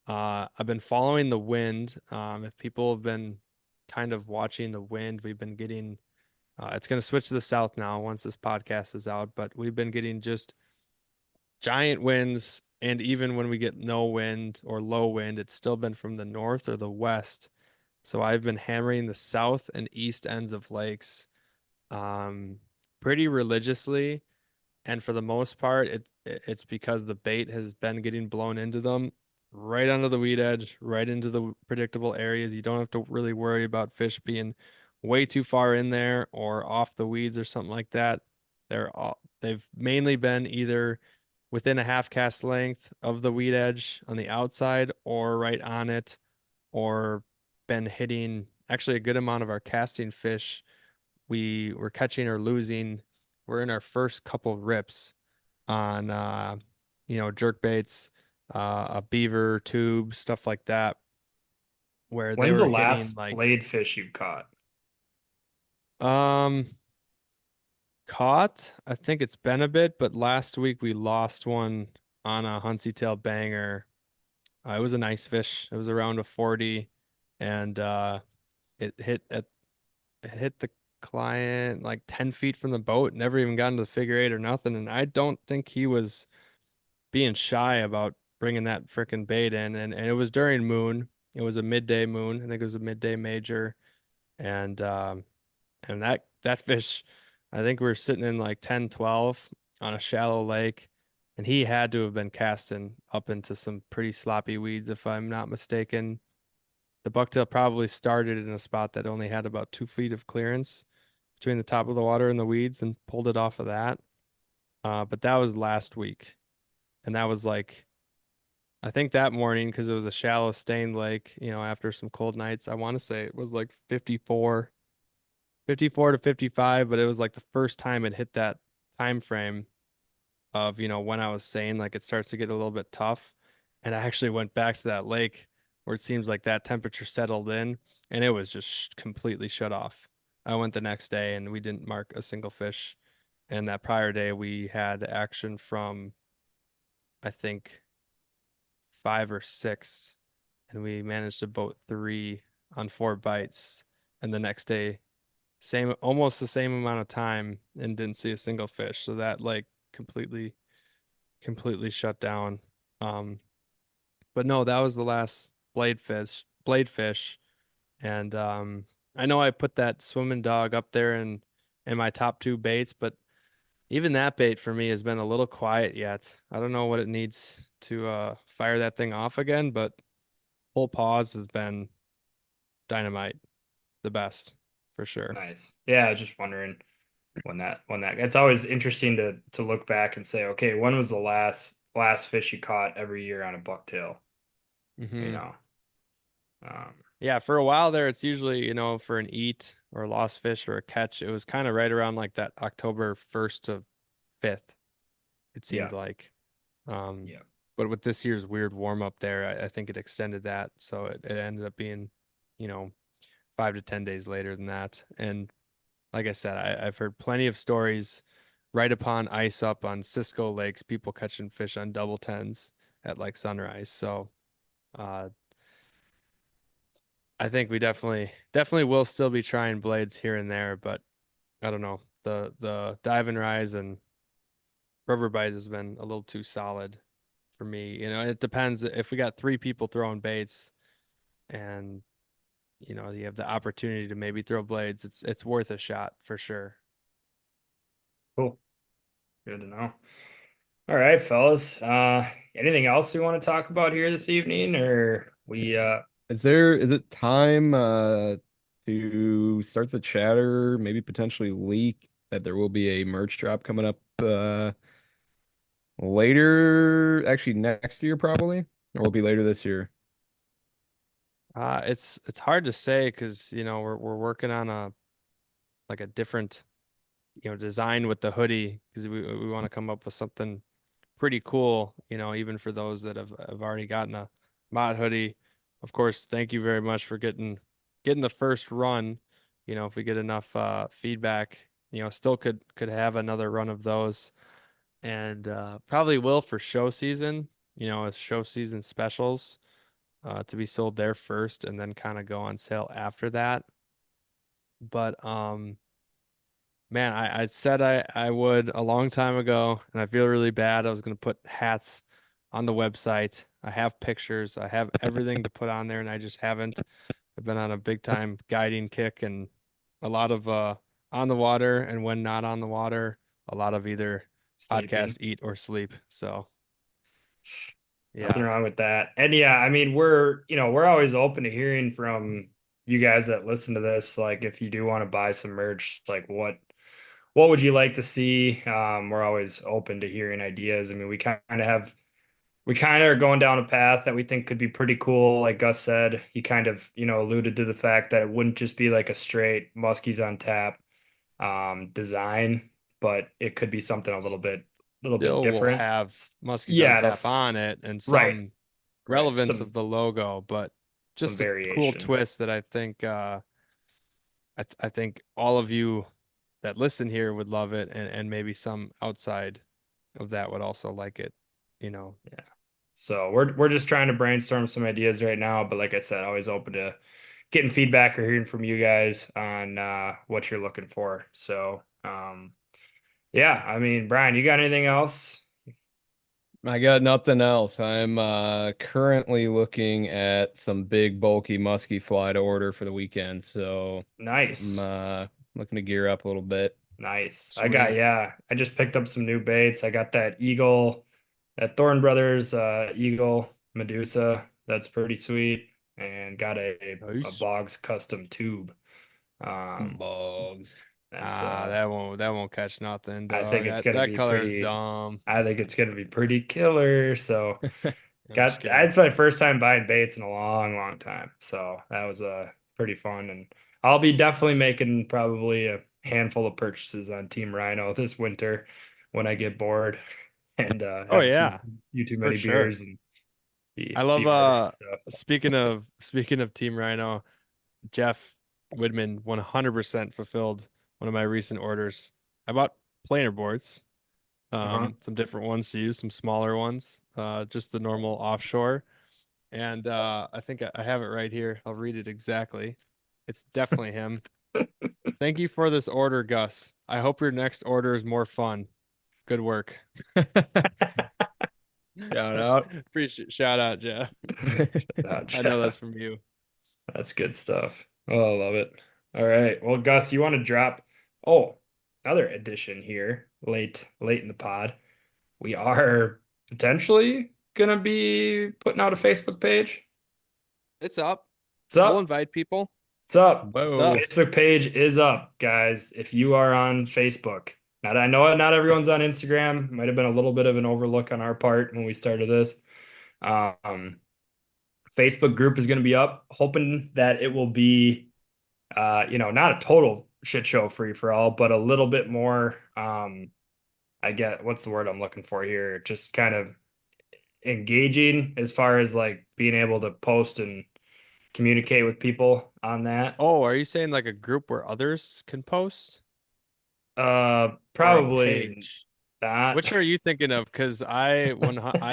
I've been following the wind. If people have been kind of watching the wind, we've been getting it's going to switch to the south now once this podcast is out, but we've been getting just giant winds. And even when we get no wind or low wind, it's still been from the north or the west. So I've been hammering the south and east ends of lakes um, pretty religiously. And for the most part, it's because the bait has been getting blown into them right under the weed edge, right into the predictable areas. You don't have to really worry about fish being way too far in there or off the weeds or something like that. They've mainly been either within a half cast length of the weed edge on the outside or right on it, or been hitting actually a good amount of our casting fish we were catching or losing. We're in our first couple rips on jerk baits, a beaver tube, stuff like that, where they When's the were hitting last like blade fish you've caught? um caught. I think it's been a bit, but last week we lost one on a Hunsey tail banger. It was a nice fish. It was around a 40, and it hit at it hit the client like 10 feet from the boat, never even got into the figure eight or nothing. And I don't think he was being shy about bringing that freaking bait in. And it was during moon. It was a midday moon. I think it was a midday major. And that fish, I think we were sitting in like 10, 12 on a shallow lake. And he had to have been casting up into some pretty sloppy weeds, if I'm not mistaken. The bucktail probably started in a spot that only had about 2 feet of clearance between the top of the water and the weeds and pulled it off of that. But that was last week. And that was like, I think that morning, because it was a shallow stained lake, after some cold nights, I want to say it was like 54 to 55, but it was like the first time it hit that time frame of, when I was saying like it starts to get a little bit tough. And I actually went back to that lake where it seems like that temperature settled in and it was just completely shut off. I went the next day and we didn't mark a single fish. And that prior day we had action from I think 5 or 6, and we managed to boat 3 on 4 bites. And the next day, almost the same amount of time, and didn't see a single fish. So that like completely shut down. Um, but no, that was the last blade fish. And I know I put that swimming dog up there in my top 2 baits, but even that bait for me has been a little quiet yet. I don't know what it needs to fire that thing off again, but whole pause has been dynamite, the best for sure. Nice. Yeah, I was just wondering when that it's always interesting to look back and say, okay, when was the last fish you caught every year on a bucktail? You Hmm. know. Um, Yeah, for a while there, it's usually, for an eat or a lost fish or a catch, it was kind of right around like that October 1st to 5th, it yeah, seemed like. Um, yeah. but with this year's weird warm up there, I think it extended that. So it ended up being, you know, 5 to 10 days later than that. And like I said, I've heard plenty of stories right upon ice up on Cisco lakes, people catching fish on double tens at like sunrise. So uh, I think we definitely will still be trying blades here and there, but I don't know. The dive and rise and rubber bite has been a little too solid for me. It depends if we got 3 people throwing baits and you have the opportunity to maybe throw blades, it's worth a shot for sure. Cool. Good to know. All right, fellas. Anything else we want to talk about here this evening, or we Is it time to start the chatter, maybe potentially leak that there will be a merch drop coming up later, actually next year probably, or will it be later this year? It's hard to say because we're working on a different design with the hoodie because we want to come up with something pretty cool, even for those that have already gotten a mod hoodie. Of course, thank you very much for getting the first run. If we get enough feedback, still could have another run of those, and probably will for show season, as show season specials to be sold there first and then kind of go on sale after that. But man, I said I would a long time ago, and I feel really bad. I was going to put hats on the website. I have pictures. I have everything to put on there, and I just haven't. I've been on a big time guiding kick and a lot of on the water, and when not on the water, a lot of either podcast, sleeping? eat, or sleep. So Nothing yeah. wrong with that. And yeah, I mean, we're always open to hearing from you guys that listen to this. Like, if you do want to buy some merch, like what would you like to see? We're always open to hearing ideas. I mean, we kind of are going down a path that we think could be pretty cool. Like Gus said, he kind of, alluded to the fact that it wouldn't just be like a straight Muskies on tap design, but it could be something little bit Still will different. have Muskies on Yeah, Tap on it and right, some right. relevance of the logo, but Some just a cool variation. twist that I think I think all of you that listen here would love it, and maybe some outside of that would also like it, you know. Yeah. So we're just trying to brainstorm some ideas right now, but like I said, always open to getting feedback or hearing from you guys on what you're looking for. So yeah, I mean, Brian, you got anything else? I got nothing else. I'm currently looking at some big bulky musky fly to order for the weekend, so I'm Nice. looking to gear up a little bit. Nice. Sweet. I just picked up some new baits. I got that Eagle, that Thorn Brothers Eagle Medusa. That's pretty sweet. And got a Nice. Boggs custom tube. Um, Bugs. that's That won't catch nothing, I think dog. it's That color is dumb. I think it's gonna be pretty killer. So I'm just kidding. that's my first time buying baits in a long, long time. So that was pretty fun. And I'll be definitely making probably a handful of purchases on Team Rhino this winter when I get bored and Oh have a yeah, few too for many sure. beers and I be love ordering stuff. speaking of Team Rhino, Jeff Widman 100% fulfilled one of my recent orders. I bought planer boards, Uh-huh. some different ones to use, some smaller ones, just the normal offshore. And I think I have it right here. I'll read it exactly. It's definitely him. Thank you for this order, Gus. I hope your next order is more fun. Good work. Shout out. Appreciate shout out, Jeff. I know Jeff. that's from you. That's good stuff. Oh, I love it. All right. Well, Gus, you want to drop oh, another addition here late in the pod. We are potentially gonna be putting out a Facebook page. It's up. It's We'll up. invite people. It's up. It's Whoa. up. Facebook page is up, guys. If you are on Facebook. Now, I know not everyone's on Instagram. Might have been a little bit of an overlook on our part when we started this. Um, Facebook group is going to be up, hoping that it will be, not a total shit show free for all, but a little bit more. I get what's the word I'm looking for here? Just kind of engaging as far as like being able to post and communicate with people on that. Oh, are you saying like a group where others can post or a Probably page? not. Which are you thinking of? Because I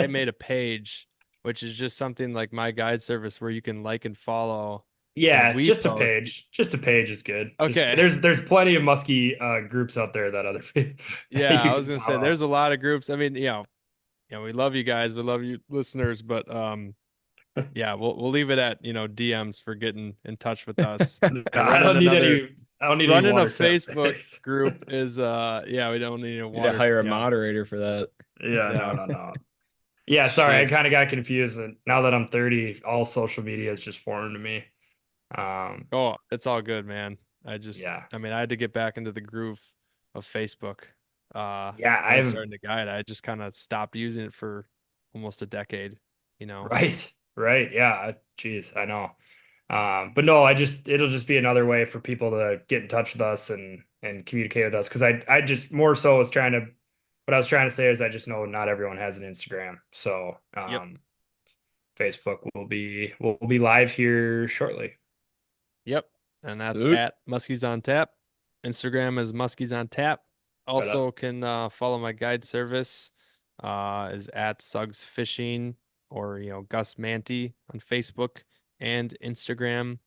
made a page, which is just something like my guide service where you can like and follow, and Yeah, we just a post. page. Just a page is good. Just Okay. there's plenty of musky groups out there that other people that Yeah, you I was can gonna say follow. there's a lot of groups. I mean, we love you guys, we love you listeners, but yeah, we'll leave it at, DMs for getting in touch with us. No, We're I running don't need another any. I don't need any running a water test Facebook pics. group is yeah, we don't need a Need water. to hire a yeah. moderator for that. Yeah, Yeah. no. Yeah, sorry, I kind Jeez. of got confused. And now that I'm 30, all social media is just foreign to me. Oh, it's all good, man. Yeah. I mean, I had to get back into the groove of Facebook. Yeah, When I I've started to guide, I just kind of stopped using it for almost a decade, you know. right. Yeah. Geez, I know. But no, it'll just be another way for people to get in touch with us and communicate with us. Cause I just more so was what I was trying to say is I just know not everyone has an Instagram. So, Yep. Facebook will be live here shortly. Yep. And that's Sweet. at Muskies on Tap. Instagram is Muskies on Tap. Right up. Also can follow my guide service is at Suggs Fishing or Gus Manty on Facebook and Instagram.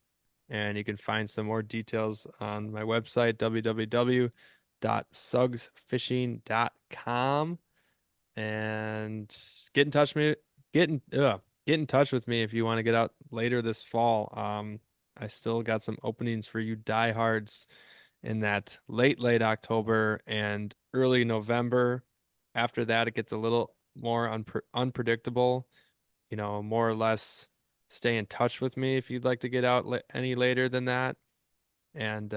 And you can find some more details on my website, www.sugsfishing.com. And get in touch with me if you want to get out later this fall. I still got some openings for you diehards in that late October and early November. After that, it gets a little more unpredictable. More or less stay in touch with me if you'd like to get out any later than that. And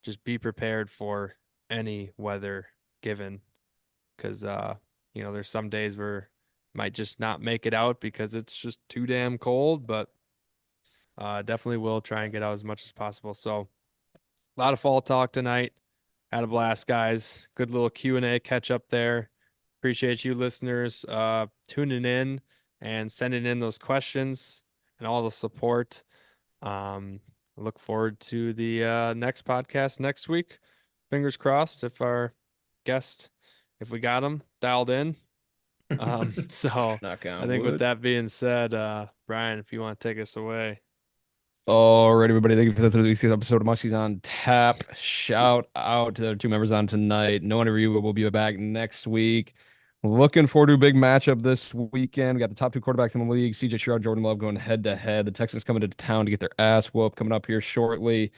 just be prepared for any weather given. Because, there's some days where might just not make it out because it's just too damn cold, but definitely will try and get out as much as possible. So a lot of fall talk tonight. Had a blast, guys. Good little Q&A catch up there. Appreciate you listeners tuning in and sending in those questions and all the support. Look forward to the next podcast next week. Fingers crossed if we got them dialed in. So Knock I on think with wood. that being said, Brian, if you want to take us away. All right, everybody. Thank you for this week's episode of Muskies on Tap. Shout out to the two members on tonight. No interview, but we'll be back next week. Looking forward to a big matchup this weekend. We got the top two quarterbacks in the league, CJ Stroud, Jordan Love, going head to head. The Texans coming to town to get their ass whooped coming up here shortly.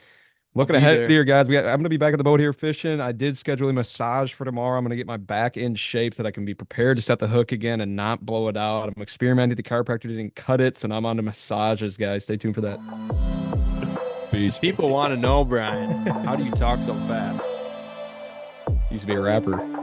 Looking I'll be ahead there. here, guys. I'm going to be back at the boat here fishing. I did schedule a massage for tomorrow. I'm going to get my back in shape so that I can be prepared to set the hook again and not blow it out. I'm experimenting. The chiropractor didn't cut it, so now I'm on to massages, guys. Stay tuned for that. Peace. People want to know, Brian, how do you talk so fast? Used to be a rapper.